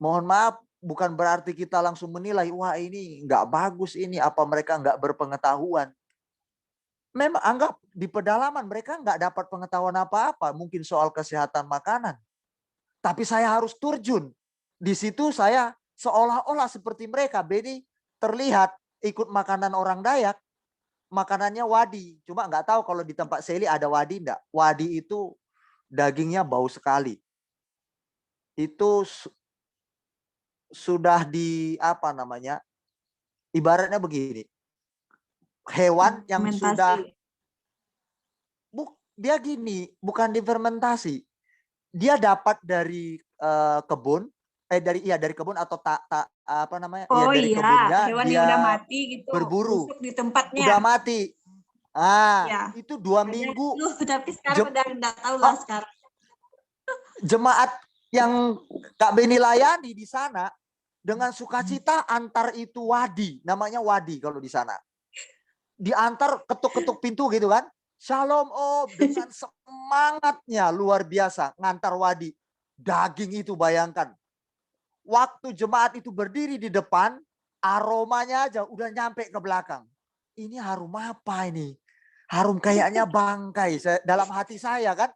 Mohon maaf, bukan berarti kita langsung menilai, wah ini nggak bagus ini, apa mereka nggak berpengetahuan. Memang anggap di pedalaman mereka nggak dapat pengetahuan apa-apa, mungkin soal kesehatan makanan. Tapi saya harus terjun. Di situ saya seolah-olah seperti mereka. Beni terlihat ikut makanan orang Dayak, makanannya wadi. Cuma nggak tahu kalau di tempat Seli ada wadi enggak. Wadi itu dagingnya bau sekali. Itu sudah di apa namanya? Ibaratnya begini. Hewan yang sudah dia gini, bukan difermentasi. Dia dapat dari kebun, dari kebun atau apa namanya? Oh dari iya, kebunnya hewan dia yang udah mati gitu. berburu. Busuk di tempatnya. Udah mati. Ya. Itu 2 Ada minggu. dulu, tapi sekarang udah nggak tahu lah sekarang. Jemaat yang Kak Beni layani di sana dengan sukacita antar itu wadi, namanya wadi kalau di sana. Diantar ketuk-ketuk pintu gitu kan. Shalom Om, dengan semangatnya luar biasa ngantar wadi. Daging itu bayangkan. Waktu jemaat itu berdiri di depan, aromanya aja udah nyampe ke belakang. Ini harum apa ini? Harum kayaknya bangkai dalam hati saya kan.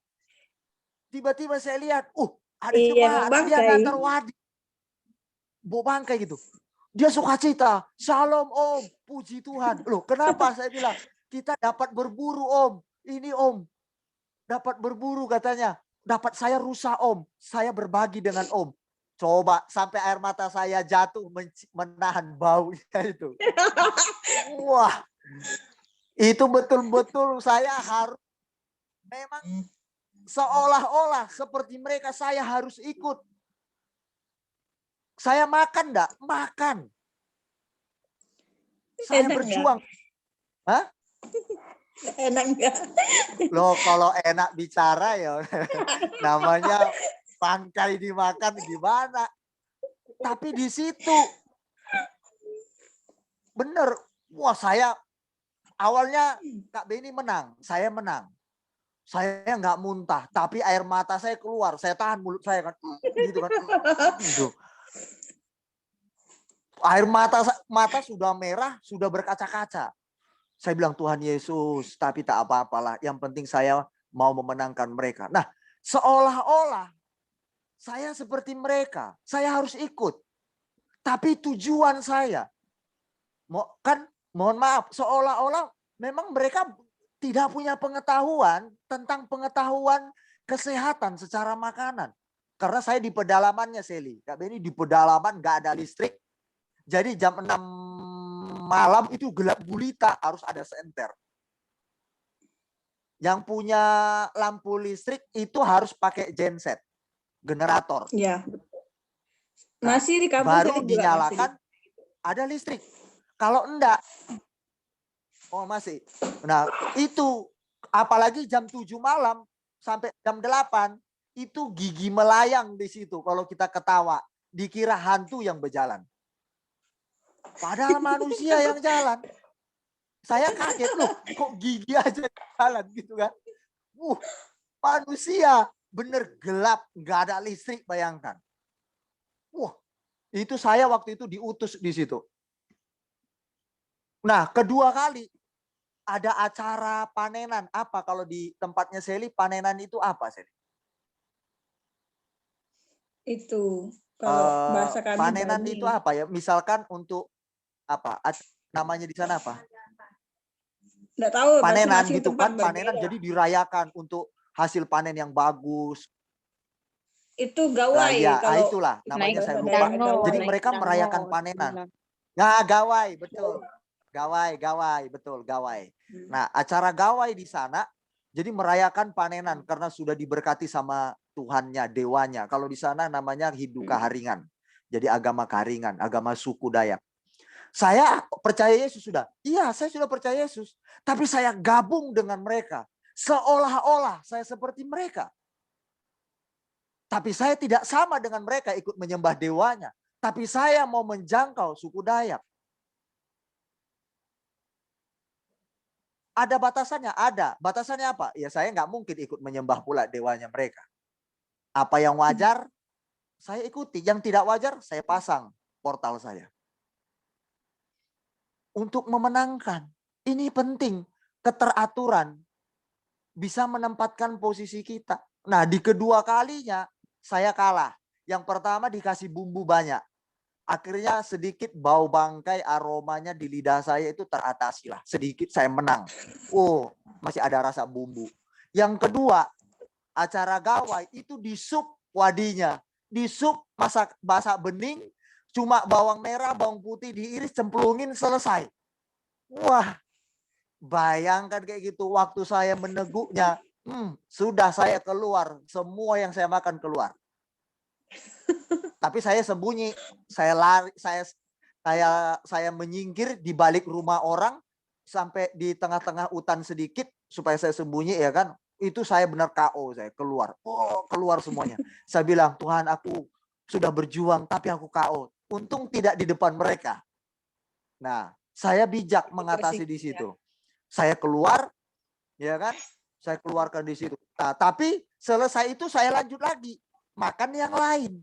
Tiba-tiba saya lihat, ada jemaat dia ngantar wadi. Bau bangkai gitu. Dia sukacita, Shalom Om, puji Tuhan. Loh, kenapa saya bilang? Kita dapat berburu Om. Ini Om. Dapat berburu katanya. Dapat saya rusak Om. Saya berbagi dengan Om. Coba sampai air mata saya jatuh menahan baunya itu. Wah. Itu betul-betul saya harus memang seolah-olah seperti mereka saya harus ikut. Saya makan enggak? Makan. Saya Enak berjuang. Gak? Hah? Enak enggak? Loh, kalau enak bicara ya namanya bangkai dimakan gimana? Tapi di situ bener. Wah, saya awalnya Kak Beni menang, saya menang. Saya nggak muntah, tapi air mata saya keluar. Saya tahan mulut saya kan, gitu kan. Gitu. Air mata sudah merah, sudah berkaca-kaca. Saya bilang Tuhan Yesus, tapi tak apa-apalah. Yang penting saya mau memenangkan mereka. Nah, seolah-olah saya seperti mereka. Saya harus ikut. Tapi tujuan saya, mohon maaf, seolah-olah memang mereka tidak punya pengetahuan tentang pengetahuan kesehatan secara makanan. Karena saya di pedalamannya, Seli. Kak Beni di pedalaman nggak ada listrik. Jadi jam 6 malam itu gelap gulita, harus ada senter. Yang punya lampu listrik itu harus pakai genset, generator. Iya. Nah, Masih di kampung baru juga dinyalakan ada listrik. Kalau enggak, masih. Nah, itu apalagi jam 7 malam sampai jam 8 itu gigi melayang di situ kalau kita ketawa, dikira hantu yang berjalan. Padahal manusia yang jalan. Saya kaget loh, kok gigi aja jalan gitu kan. Manusia bener gelap, nggak ada listrik, bayangkan. Itu saya waktu itu diutus di situ. Nah, kedua kali ada acara panenan. Apa kalau di tempatnya Seli, panenan itu apa, Seli? Itu kalau bahasa kami panenan bani. itu apa ya? Misalkan untuk apa? Namanya di sana apa? Nggak tahu. Panenan gitu kan, berbeda. panenan jadi dirayakan untuk hasil panen yang bagus. Itu gawai. Ya, kalau itulah namanya saya lupa. Jadi mereka merayakan panenan. Nah, gawai, betul. Gawai, betul, gawai. Nah, acara gawai di sana jadi merayakan panenan karena sudah diberkati sama Tuhannya, dewanya. Kalau di sana namanya Hindu Kaharingan. Jadi agama Kaharingan, agama suku Dayak. Saya percaya Yesus sudah. Iya, saya sudah percaya Yesus. Tapi saya gabung dengan mereka. Seolah-olah saya seperti mereka. Tapi saya tidak sama dengan mereka ikut menyembah dewanya. Tapi saya mau menjangkau suku Dayak. Ada batasannya? Ada. Batasannya apa? Ya saya nggak mungkin ikut menyembah pula dewanya mereka. Apa yang wajar, saya ikuti. Yang tidak wajar, saya pasang portal saya. Untuk memenangkan. Ini penting. Keteraturan. Bisa menempatkan posisi kita. Nah, di kedua kalinya, saya kalah. Yang pertama dikasih bumbu banyak. Akhirnya sedikit bau bangkai, aromanya di lidah saya itu teratasi lah. Sedikit saya menang. Oh, masih ada rasa bumbu. Yang kedua, acara gawai itu di sup wadinya. Di sup masak bening, cuma bawang merah, bawang putih diiris, cemplungin, selesai. Wah, bayangkan kayak gitu. Waktu saya meneguknya, sudah saya keluar. Semua yang saya makan keluar. Tapi saya sembunyi, saya lari, saya menyingkir di balik rumah orang sampai di tengah-tengah hutan sedikit supaya saya sembunyi, ya kan? Itu saya benar KO, saya keluar. Oh, keluar semuanya. Saya bilang, Tuhan, aku sudah berjuang tapi aku KO. Untung tidak di depan mereka. Nah, saya bijak mengatasi di situ. Saya keluar, ya kan? Saya keluarkan di situ. Nah, tapi selesai itu saya lanjut lagi makan yang lain.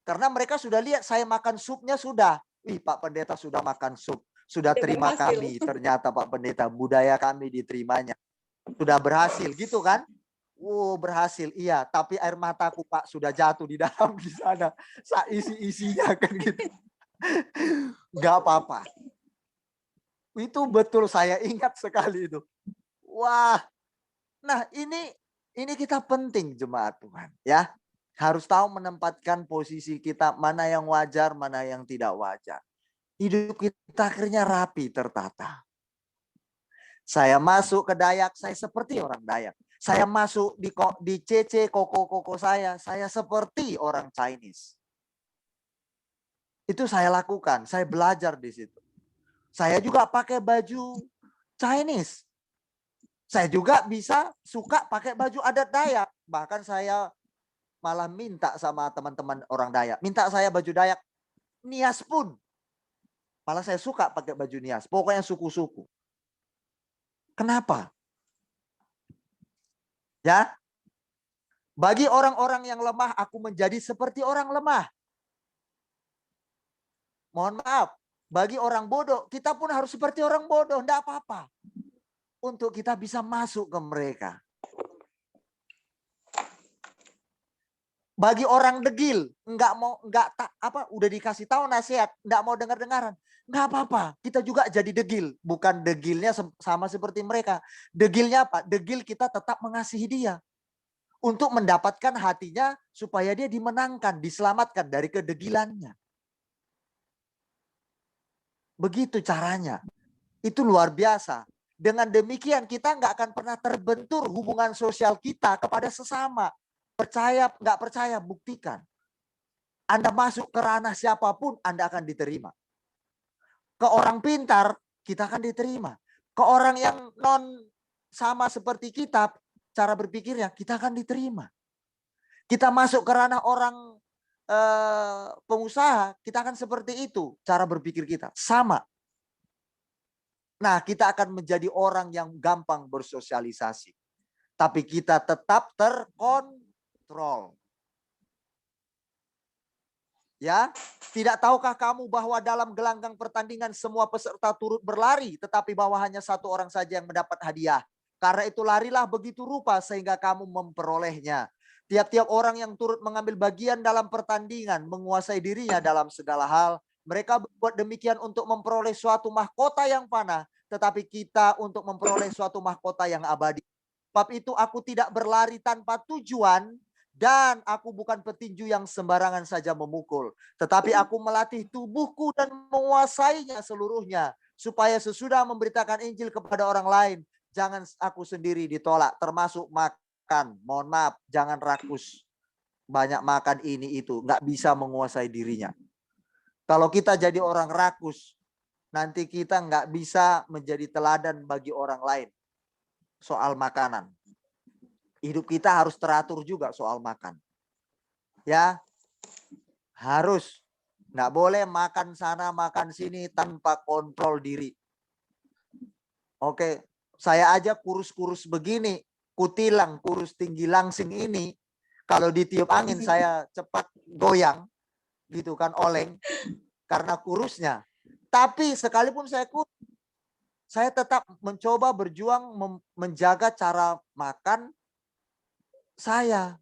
Karena mereka sudah lihat saya makan supnya sudah. Wih, Pak Pendeta sudah makan sup. Sudah terima kami. Ternyata Pak Pendeta budaya kami diterimanya. Sudah berhasil gitu kan? Wow, berhasil. Iya, tapi air mataku Pak sudah jatuh di dalam di sana. Isi-isinya kan gitu. Gak apa-apa. Itu betul, saya ingat sekali itu. Wah. Nah, ini kita penting jemaat Tuhan, ya. Harus tahu menempatkan posisi kita, mana yang wajar, mana yang tidak wajar. Hidup kita akhirnya rapi, tertata. Saya masuk ke Dayak, saya seperti orang Dayak. Saya masuk di CC koko saya seperti orang Chinese. Itu saya lakukan, saya belajar di situ. Saya juga pakai baju Chinese. Saya juga bisa suka pakai baju adat Dayak. Bahkan saya malah minta sama teman-teman orang Dayak. Minta saya baju Dayak. Nias pun. Malah saya suka pakai baju nias. Pokoknya suku-suku. Kenapa? Ya. Bagi orang-orang yang lemah, aku menjadi seperti orang lemah. Mohon maaf. Bagi orang bodoh, kita pun harus seperti orang bodoh. Tidak apa-apa. Untuk kita bisa masuk ke mereka. Bagi orang degil, udah dikasih tahu nasihat, nggak mau dengar-dengaran, nggak apa-apa. Kita juga jadi degil, bukan degilnya sama seperti mereka. Degilnya apa? Degil kita tetap mengasihi dia untuk mendapatkan hatinya supaya dia dimenangkan, diselamatkan dari kedegilannya. Begitu caranya. Itu luar biasa. Dengan demikian kita nggak akan pernah terbentur hubungan sosial kita kepada sesama. Percaya, nggak percaya, buktikan. Anda masuk ke ranah siapapun, Anda akan diterima. Ke orang pintar, kita akan diterima. Ke orang yang non sama seperti kita, cara berpikirnya, kita akan diterima. Kita masuk ke ranah orang pengusaha, kita akan seperti itu. Cara berpikir kita, sama. Nah, kita akan menjadi orang yang gampang bersosialisasi. Tapi kita tetap terkontrol. Ya, tidak tahukah kamu bahwa dalam gelanggang pertandingan semua peserta turut berlari, tetapi bahwa hanya satu orang saja yang mendapat hadiah. Karena itu larilah begitu rupa sehingga kamu memperolehnya. Tiap-tiap orang yang turut mengambil bagian dalam pertandingan menguasai dirinya dalam segala hal. Mereka berbuat demikian untuk memperoleh suatu mahkota yang panah, tetapi kita untuk memperoleh suatu mahkota yang abadi. Sebab itu aku tidak berlari tanpa tujuan dan aku bukan petinju yang sembarangan saja memukul. Tetapi aku melatih tubuhku dan menguasainya seluruhnya. Supaya sesudah memberitakan Injil kepada orang lain, jangan aku sendiri ditolak termasuk makan. Mohon maaf, jangan rakus. Banyak makan ini itu, nggak bisa menguasai dirinya. Kalau kita jadi orang rakus, nanti kita nggak bisa menjadi teladan bagi orang lain soal makanan. Hidup kita harus teratur juga soal makan. Ya, harus. Nggak boleh makan sana, makan sini tanpa kontrol diri. Oke, saya aja kurus-kurus begini, kutilang, kurus tinggi langsing ini, kalau ditiup angin saya cepat goyang, gitu kan, oleng, karena kurusnya. Tapi sekalipun saya kurus, saya tetap mencoba berjuang menjaga cara makan saya.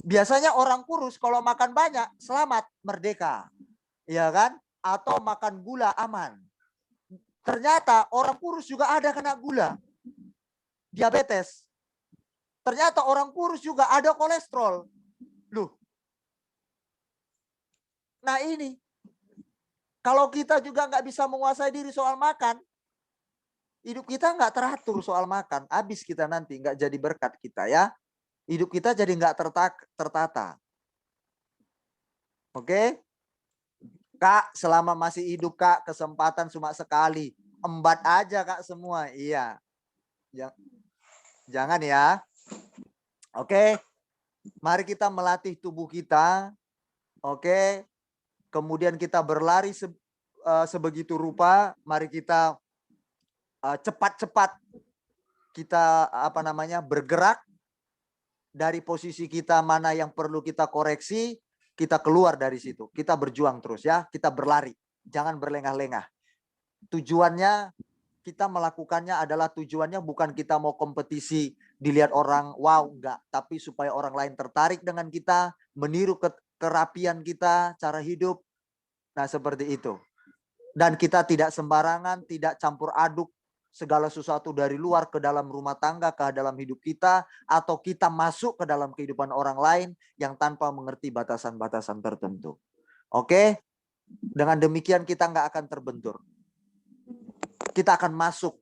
Biasanya orang kurus kalau makan banyak, selamat, merdeka. Ya kan? Atau makan gula, aman. Ternyata orang kurus juga ada kena gula. Diabetes. Ternyata orang kurus juga ada kolesterol. Loh. Nah ini. Kalau kita juga nggak bisa menguasai diri soal makan, hidup kita nggak teratur soal makan. Habis kita nanti nggak jadi berkat kita ya. Hidup kita jadi nggak tertata. Oke? Kak, selama masih hidup Kak, kesempatan cuma sekali. Embat aja Kak semua. Iya. Jangan ya. Oke. Mari kita melatih tubuh kita. Oke. Kemudian kita berlari sebegitu rupa. Mari kita cepat-cepat kita bergerak dari posisi kita mana yang perlu kita koreksi. Kita keluar dari situ. Kita berjuang terus ya. Kita berlari. Jangan berlengah-lengah. Tujuannya kita melakukannya adalah tujuannya bukan kita mau kompetisi dilihat orang wow enggak. Tapi supaya orang lain tertarik dengan kita. Meniru kerapian kita. Cara hidup. Nah seperti itu. Dan kita tidak sembarangan. Tidak campur aduk segala sesuatu dari luar ke dalam rumah tangga, ke dalam hidup kita, atau kita masuk ke dalam kehidupan orang lain yang tanpa mengerti batasan-batasan tertentu. Oke? Dengan demikian kita nggak akan terbentur. Kita akan masuk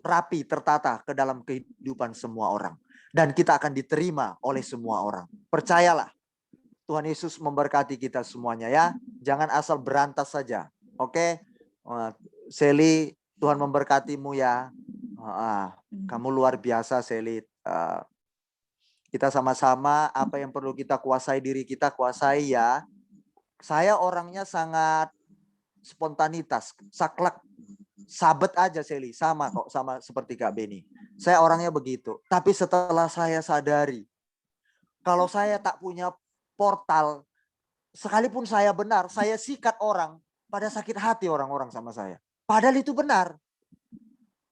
rapi, tertata ke dalam kehidupan semua orang. Dan kita akan diterima oleh semua orang. Percayalah, Tuhan Yesus memberkati kita semuanya ya. Jangan asal berantas saja. Oke? Sally, Tuhan memberkatimu ya. Kamu luar biasa, Sally. Kita sama-sama apa yang perlu kita kuasai diri kita kuasai ya. Saya orangnya sangat spontanitas, saklek, sabet aja Sally. Sama kok, sama seperti Kak Beni. Saya orangnya begitu. Tapi setelah saya sadari, kalau saya tak punya portal, sekalipun saya benar, saya sikat orang, pada sakit hati orang-orang sama saya. Padahal itu benar.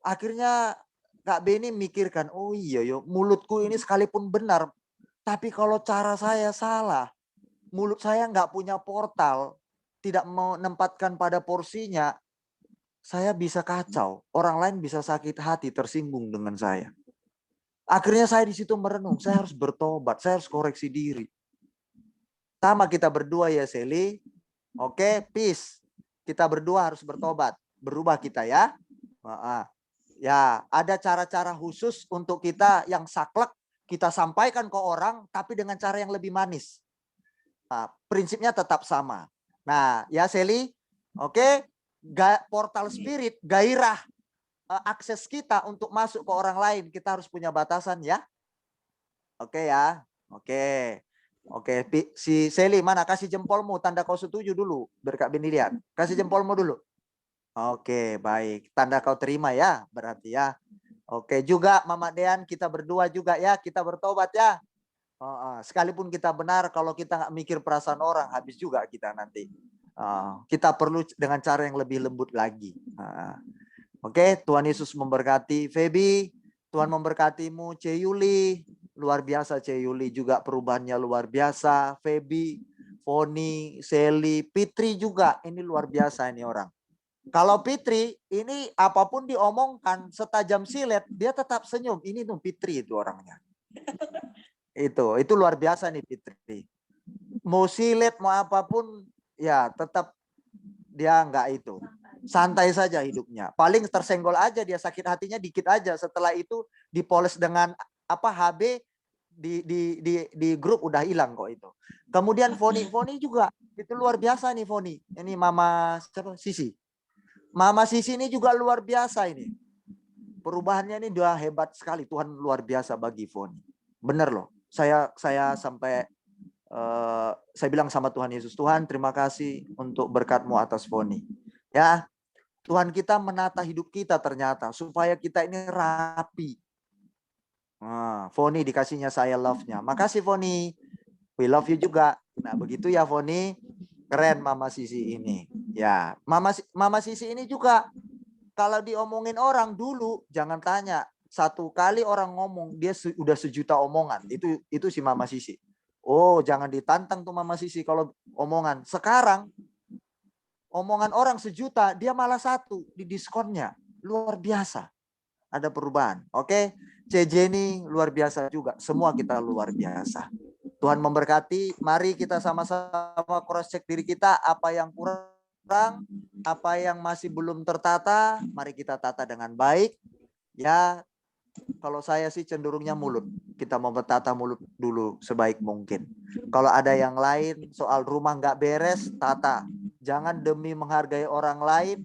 Akhirnya Kak Beni mikirkan, oh iya yo, mulutku ini sekalipun benar, tapi kalau cara saya salah, mulut saya nggak punya portal, tidak menempatkan pada porsinya, saya bisa kacau. Orang lain bisa sakit hati, tersinggung dengan saya. Akhirnya saya di situ merenung, saya harus bertobat, saya harus koreksi diri. Sama kita berdua ya Sally. Oke, peace. Kita berdua harus bertobat, berubah kita ya. Ya, ada cara-cara khusus untuk kita yang saklek, kita sampaikan ke orang, tapi dengan cara yang lebih manis. Nah, prinsipnya tetap sama. Nah, ya Sally, oke, portal spirit, gairah, akses kita untuk masuk ke orang lain, kita harus punya batasan ya. Oke ya, oke. Oke, si Sally mana? Kasih jempolmu, tanda kau setuju dulu. Berkak Beni lihat. Kasih jempolmu dulu. Oke, baik. Tanda kau terima ya, berarti ya. Oke, juga Mama Dean, kita berdua juga ya, kita bertobat ya. Sekalipun kita benar, kalau kita nggak mikir perasaan orang, habis juga kita nanti. Kita perlu dengan cara yang lebih lembut lagi. Oke, Tuhan Yesus memberkati. Feby, Tuhan memberkatimu. Ceyuli, luar biasa Ceyuli juga perubahannya luar biasa. Feby, Foni, Sally, Fitri juga. Ini luar biasa ini orang. Kalau Fitri, ini apapun diomongkan setajam silet, dia tetap senyum. Ini tuh Fitri itu orangnya. Itu luar biasa nih Fitri. Mau silet, mau apapun, ya tetap dia enggak itu. Santai saja hidupnya. Paling tersenggol aja dia sakit hatinya dikit aja. Setelah itu dipoles dengan HB, di grup udah hilang kok itu. Kemudian Foni juga itu luar biasa nih Foni. Ini Mama siapa? Sisi. Mama Sisi ini juga luar biasa ini. Perubahannya ini udah hebat sekali. Tuhan luar biasa bagi Foni. Bener loh. Saya sampai saya bilang sama Tuhan Yesus, Tuhan terima kasih untuk berkat-Mu atas Foni. Ya, Tuhan kita menata hidup kita ternyata supaya kita ini rapi. Nah, Foni dikasihnya saya love-nya. Makasih Foni. We love you juga. Nah, begitu ya Foni. Keren Mama Sisi ini. Ya, Mama Sisi ini juga kalau diomongin orang dulu jangan tanya. Satu kali orang ngomong dia udah sejuta omongan. Itu si Mama Sisi. Oh, jangan ditantang tuh Mama Sisi kalau omongan. Sekarang omongan orang sejuta, dia malah satu di diskonnya. Luar biasa. Ada perubahan. Oke. CJ ini luar biasa juga. Semua kita luar biasa. Tuhan memberkati. Mari kita sama-sama cross check diri kita. Apa yang kurang, apa yang masih belum tertata, mari kita tata dengan baik. Ya, kalau saya sih cenderungnya mulut. Kita mau bertata mulut dulu sebaik mungkin. Kalau ada yang lain, soal rumah nggak beres, tata. Jangan demi menghargai orang lain,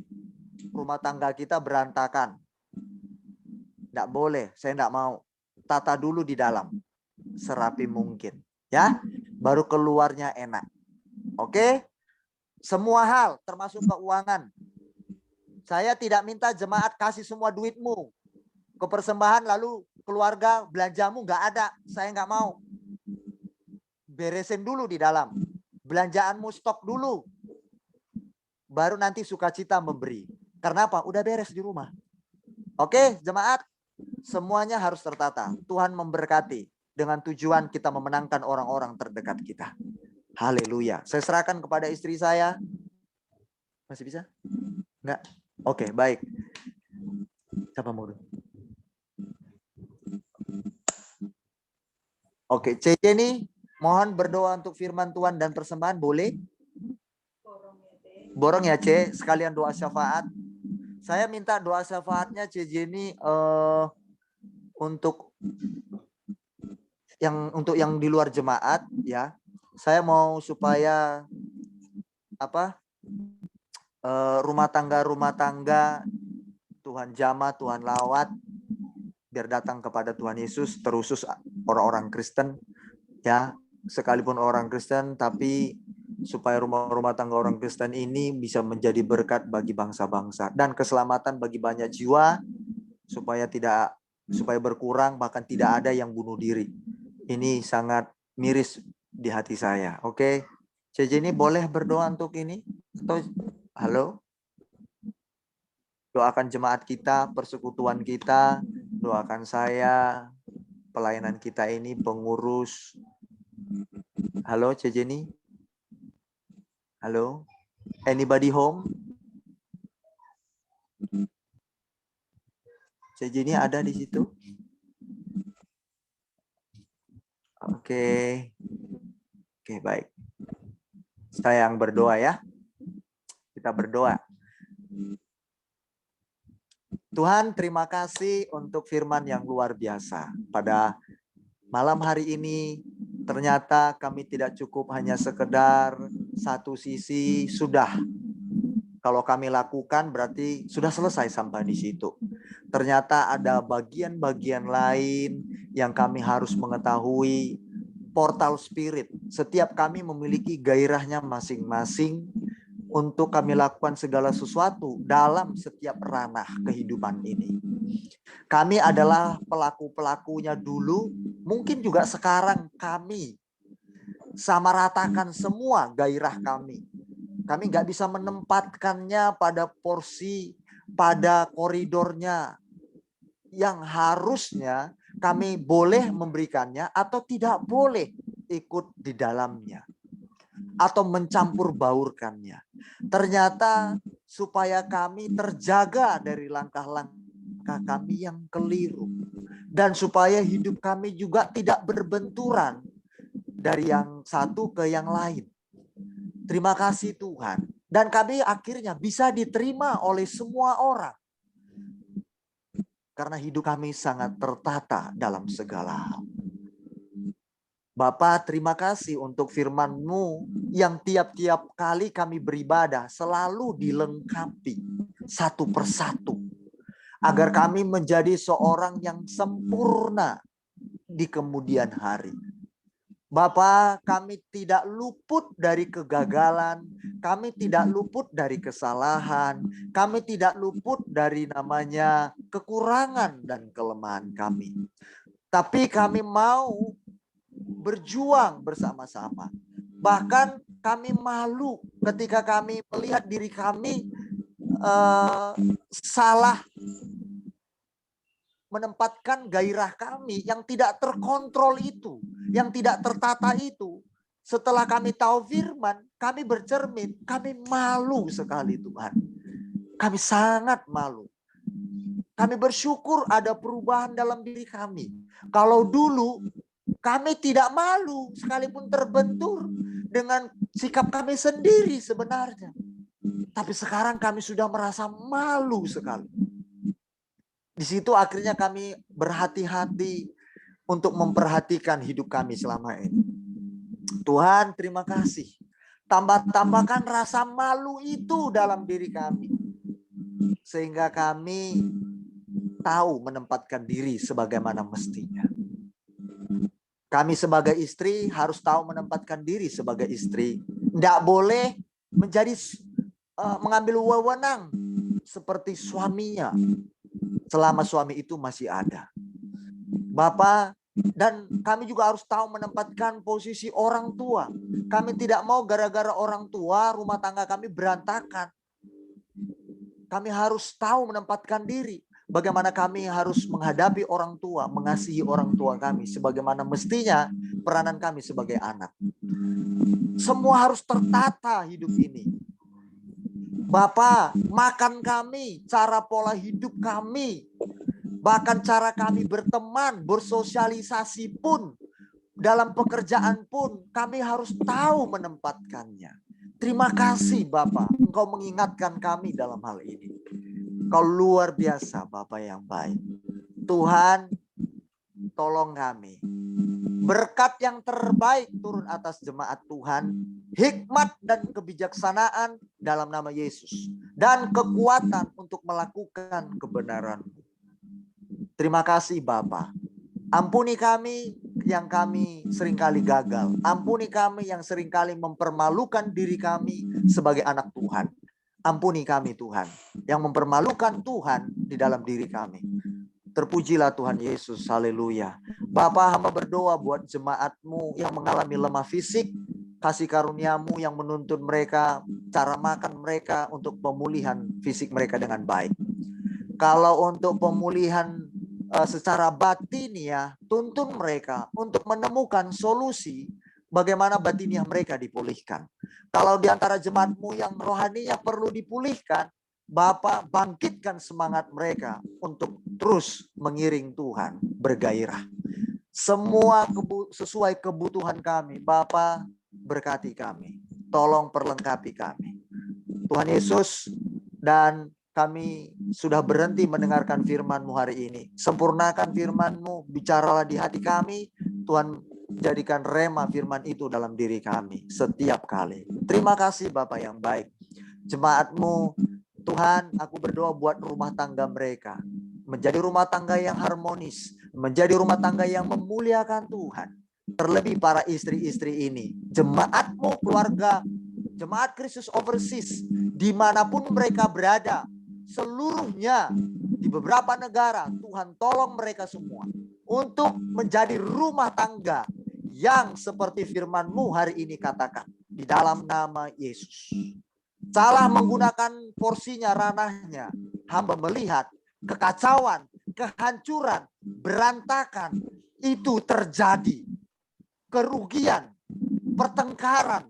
rumah tangga kita berantakan. Nggak boleh, saya nggak mau. Tata dulu di dalam, serapi mungkin. Ya, baru keluarnya enak. Oke? Semua hal, termasuk keuangan. Saya tidak minta jemaat kasih semua duitmu ke persembahan, lalu keluarga belanjamu nggak ada. Saya nggak mau. Beresin dulu di dalam. Belanjaanmu stok dulu. Baru nanti sukacita memberi. Karena apa? Udah beres di rumah. Oke, jemaat. Semuanya harus tertata. Tuhan memberkati. Dengan tujuan kita memenangkan orang-orang terdekat kita. Haleluya. Saya serahkan kepada istri saya. Masih bisa? Enggak? Oke, baik. Siapa mau dulu? Oke, CC nih mohon berdoa untuk firman Tuhan dan persembahan, boleh? Borong ya C, sekalian doa syafaat. Saya minta doa syafaatnya CJ ini untuk yang di luar jemaat ya. Saya mau supaya rumah tangga Tuhan jamah, Tuhan lawat biar datang kepada Tuhan Yesus, terusus orang-orang Kristen ya, sekalipun orang Kristen tapi supaya rumah-rumah tangga orang Kristen ini bisa menjadi berkat bagi bangsa-bangsa dan keselamatan bagi banyak jiwa supaya berkurang, bahkan tidak ada yang bunuh diri. Ini sangat miris di hati saya. Oke. CJ ini boleh berdoa untuk ini? Atau halo? Doakan jemaat kita, persekutuan kita, doakan saya, pelayanan kita ini, pengurus. Halo CJ ini? Halo? Anybody home? CJ ini ada di situ? Oke. Oke, baik. Saya yang berdoa ya. Kita berdoa. Tuhan, terima kasih untuk firman yang luar biasa. Pada malam hari ini, ternyata kami tidak cukup hanya sekedar satu sisi sudah. Kalau kami lakukan berarti sudah selesai sampai di situ. Ternyata ada bagian-bagian lain yang kami harus mengetahui. Portal spirit. Setiap kami memiliki gairahnya masing-masing untuk kami lakukan segala sesuatu dalam setiap ranah kehidupan ini. Kami adalah pelaku-pelakunya dulu, mungkin juga sekarang kami samaratakan semua gairah kami. Kami nggak bisa menempatkannya pada porsi, pada koridornya yang harusnya kami boleh memberikannya atau tidak boleh ikut di dalamnya atau mencampur baurkannya. Ternyata supaya kami terjaga dari langkah-langkah kami yang keliru dan supaya hidup kami juga tidak berbenturan dari yang satu ke yang lain. Terima kasih Tuhan. Dan kami akhirnya bisa diterima oleh semua orang. Karena hidup kami sangat tertata dalam segala hal. Bapa, terima kasih untuk firman-Mu yang tiap-tiap kali kami beribadah selalu dilengkapi satu persatu. Agar kami menjadi seorang yang sempurna di kemudian hari. Bapa, kami tidak luput dari kegagalan, kami tidak luput dari kesalahan, kami tidak luput dari namanya kekurangan dan kelemahan kami. Tapi kami mau berjuang bersama-sama. Bahkan kami malu ketika kami melihat diri kami salah menempatkan gairah kami yang tidak terkontrol itu, yang tidak tertata itu. Setelah kami tahu firman, kami bercermin, kami malu sekali Tuhan. Kami sangat malu. Kami bersyukur ada perubahan dalam diri kami. Kalau dulu kami tidak malu sekalipun terbentur dengan sikap kami sendiri sebenarnya. Tapi sekarang kami sudah merasa malu sekali. Di situ akhirnya kami berhati-hati untuk memperhatikan hidup kami selama ini. Tuhan, terima kasih. Tambah-tambahkan rasa malu itu dalam diri kami. Sehingga kami tahu menempatkan diri sebagaimana mestinya. Kami sebagai istri harus tahu menempatkan diri sebagai istri. Tidak boleh menjadi mengambil wewenang seperti suaminya. Selama suami itu masih ada. Bapak, dan kami juga harus tahu menempatkan posisi orang tua. Kami tidak mau gara-gara orang tua rumah tangga kami berantakan. Kami harus tahu menempatkan diri. Bagaimana kami harus menghadapi orang tua, mengasihi orang tua kami. Sebagaimana mestinya peranan kami sebagai anak. Semua harus tertata hidup ini. Bapak, makan kami, cara pola hidup kami, bahkan cara kami berteman, bersosialisasi pun, dalam pekerjaan pun, kami harus tahu menempatkannya. Terima kasih Bapak, Engkau mengingatkan kami dalam hal ini. Kau luar biasa Bapak yang baik. Tuhan, tolong kami. Berkat yang terbaik turun atas jemaat Tuhan. Hikmat dan kebijaksanaan dalam nama Yesus. Dan kekuatan untuk melakukan kebenaran. Terima kasih Bapa. Ampuni kami yang kami seringkali gagal. Ampuni kami yang seringkali mempermalukan diri kami sebagai anak Tuhan. Ampuni kami Tuhan. Yang mempermalukan Tuhan di dalam diri kami. Terpujilah Tuhan Yesus, haleluya. Bapa, hamba berdoa buat jemaat-Mu yang mengalami lemah fisik. Kasih karunia-Mu yang menuntun mereka, cara makan mereka untuk pemulihan fisik mereka dengan baik. Kalau untuk pemulihan secara batiniah, tuntun mereka untuk menemukan solusi bagaimana batiniah mereka dipulihkan. Kalau di antara jemaat-Mu yang rohaninya perlu dipulihkan, Bapak bangkitkan semangat mereka untuk terus mengiring Tuhan, bergairah. Semua sesuai kebutuhan kami, Bapak berkati kami. Tolong perlengkapi kami. Tuhan Yesus, dan kami sudah berhenti mendengarkan firman-Mu hari ini. Sempurnakan firman-Mu, bicaralah di hati kami. Tuhan, jadikan rema firman itu dalam diri kami setiap kali. Terima kasih Bapak yang baik. Jemaat-Mu, Tuhan, aku berdoa buat rumah tangga mereka. Menjadi rumah tangga yang harmonis. Menjadi rumah tangga yang memuliakan Tuhan. Terlebih para istri-istri ini. Jemaat-Mu, keluarga, Jemaat Kristus Overseas, dimanapun mereka berada. Seluruhnya di beberapa negara. Tuhan tolong mereka semua. Untuk menjadi rumah tangga yang seperti firman-Mu hari ini katakan. Di dalam nama Yesus. Salah menggunakan porsinya, ranahnya. Hamba melihat kekacauan, kehancuran, berantakan. Itu terjadi. Kerugian, pertengkaran.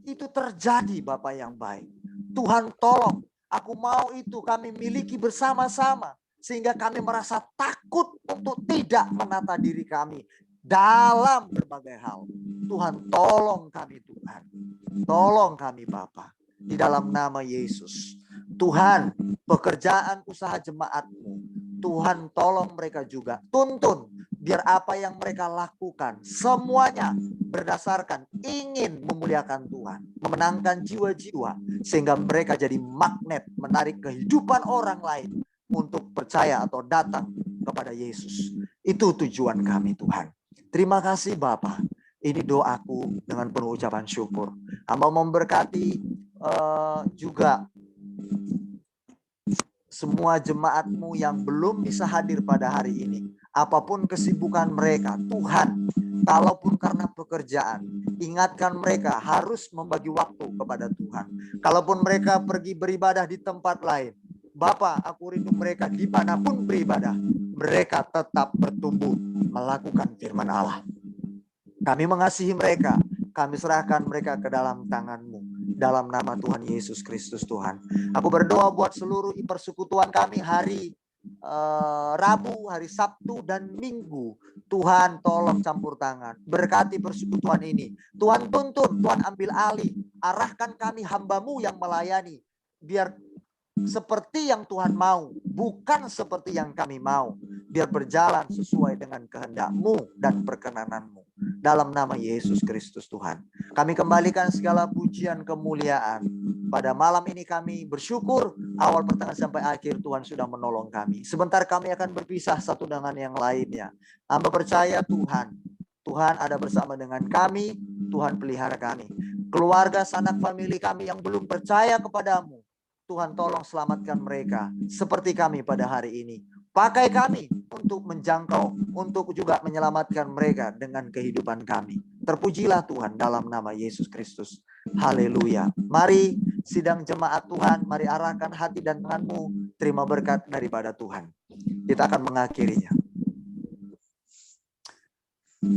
Itu terjadi Bapak yang baik. Tuhan tolong. Aku mau itu kami miliki bersama-sama. Sehingga kami merasa takut untuk tidak menata diri kami. Dalam berbagai hal. Tuhan tolong kami Tuhan. Tolong kami Bapak. Di dalam nama Yesus. Tuhan, pekerjaan usaha jemaat-Mu. Tuhan tolong mereka juga. Tuntun Biar apa yang mereka lakukan semuanya berdasarkan ingin memuliakan Tuhan, memenangkan jiwa-jiwa, sehingga mereka jadi magnet menarik kehidupan orang lain untuk percaya atau datang kepada Yesus. Itu tujuan kami, Tuhan. Terima kasih Bapa. Ini doaku dengan penuh ucapan syukur. Hamba memberkati juga semua jemaat-Mu yang belum bisa hadir pada hari ini. Apapun kesibukan mereka, Tuhan, kalaupun karena pekerjaan, ingatkan mereka harus membagi waktu kepada Tuhan. Kalaupun mereka pergi beribadah di tempat lain, Bapa, aku rindu mereka dimanapun beribadah, mereka tetap bertumbuh melakukan firman Allah. Kami mengasihi mereka, kami serahkan mereka ke dalam tangan-Mu. Dalam nama Tuhan Yesus Kristus Tuhan. Aku berdoa buat seluruh persekutuan kami hari Rabu, hari Sabtu, dan Minggu. Tuhan tolong campur tangan. Berkati persekutuan ini. Tuhan tuntun, Tuhan ambil alih. Arahkan kami hamba-Mu yang melayani. Biar seperti yang Tuhan mau, bukan seperti yang kami mau. Biar berjalan sesuai dengan kehendak-Mu dan perkenanan-Mu. Dalam nama Yesus Kristus Tuhan. Kami kembalikan segala pujian kemuliaan. Pada malam ini kami bersyukur awal pertengahan sampai akhir Tuhan sudah menolong kami. Sebentar kami akan berpisah satu dengan yang lainnya. Hamba percaya Tuhan ada bersama dengan kami. Tuhan pelihara kami. Keluarga, sanak famili kami yang belum percaya kepadamu, Tuhan tolong selamatkan mereka seperti kami pada hari ini. Pakai kami untuk menjangkau, untuk juga menyelamatkan mereka dengan kehidupan kami. Terpujilah Tuhan dalam nama Yesus Kristus. Haleluya. Mari sidang jemaat Tuhan, mari arahkan hati dan tanganmu, terima berkat daripada Tuhan. Kita akan mengakhirinya.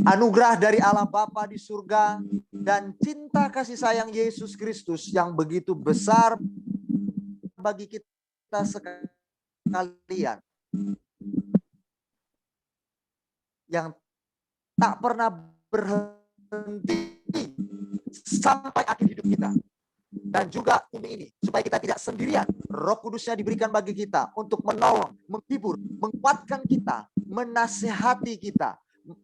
Anugerah dari Allah Bapa di surga dan cinta kasih sayang Yesus Kristus yang begitu besar bagi kita sekalian, yang tak pernah berhenti sampai akhir hidup kita. Dan juga ini supaya kita tidak sendirian. Roh Kudusnya diberikan bagi kita untuk menolong, menghibur, menguatkan kita, menasihati kita,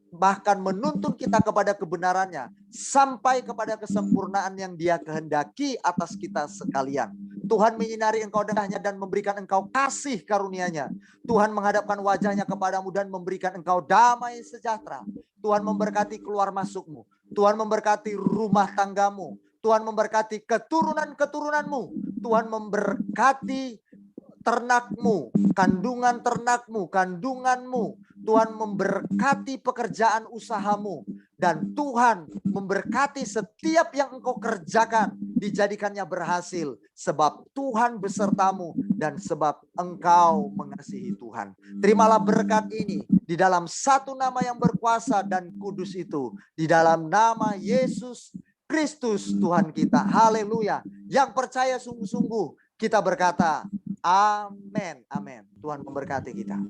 bahkan menuntun kita kepada kebenarannya sampai kepada kesempurnaan yang Dia kehendaki atas kita sekalian. Tuhan menyinari engkau dengannya dan memberikan engkau kasih karunia-Nya. Tuhan menghadapkan wajahnya kepadamu dan memberikan engkau damai sejahtera. Tuhan memberkati keluar masukmu. Tuhan memberkati rumah tanggamu. Tuhan memberkati keturunan-keturunanmu. Tuhan memberkati ternakmu, kandungan ternakmu, kandunganmu. Tuhan memberkati pekerjaan usahamu. Dan Tuhan memberkati setiap yang engkau kerjakan, dijadikannya berhasil. Sebab Tuhan besertamu dan sebab engkau mengasihi Tuhan. Terimalah berkat ini di dalam satu nama yang berkuasa dan kudus itu. Di dalam nama Yesus Kristus Tuhan kita. Haleluya. Yang percaya sungguh-sungguh kita berkata, amin. Amin. Tuhan memberkati kita.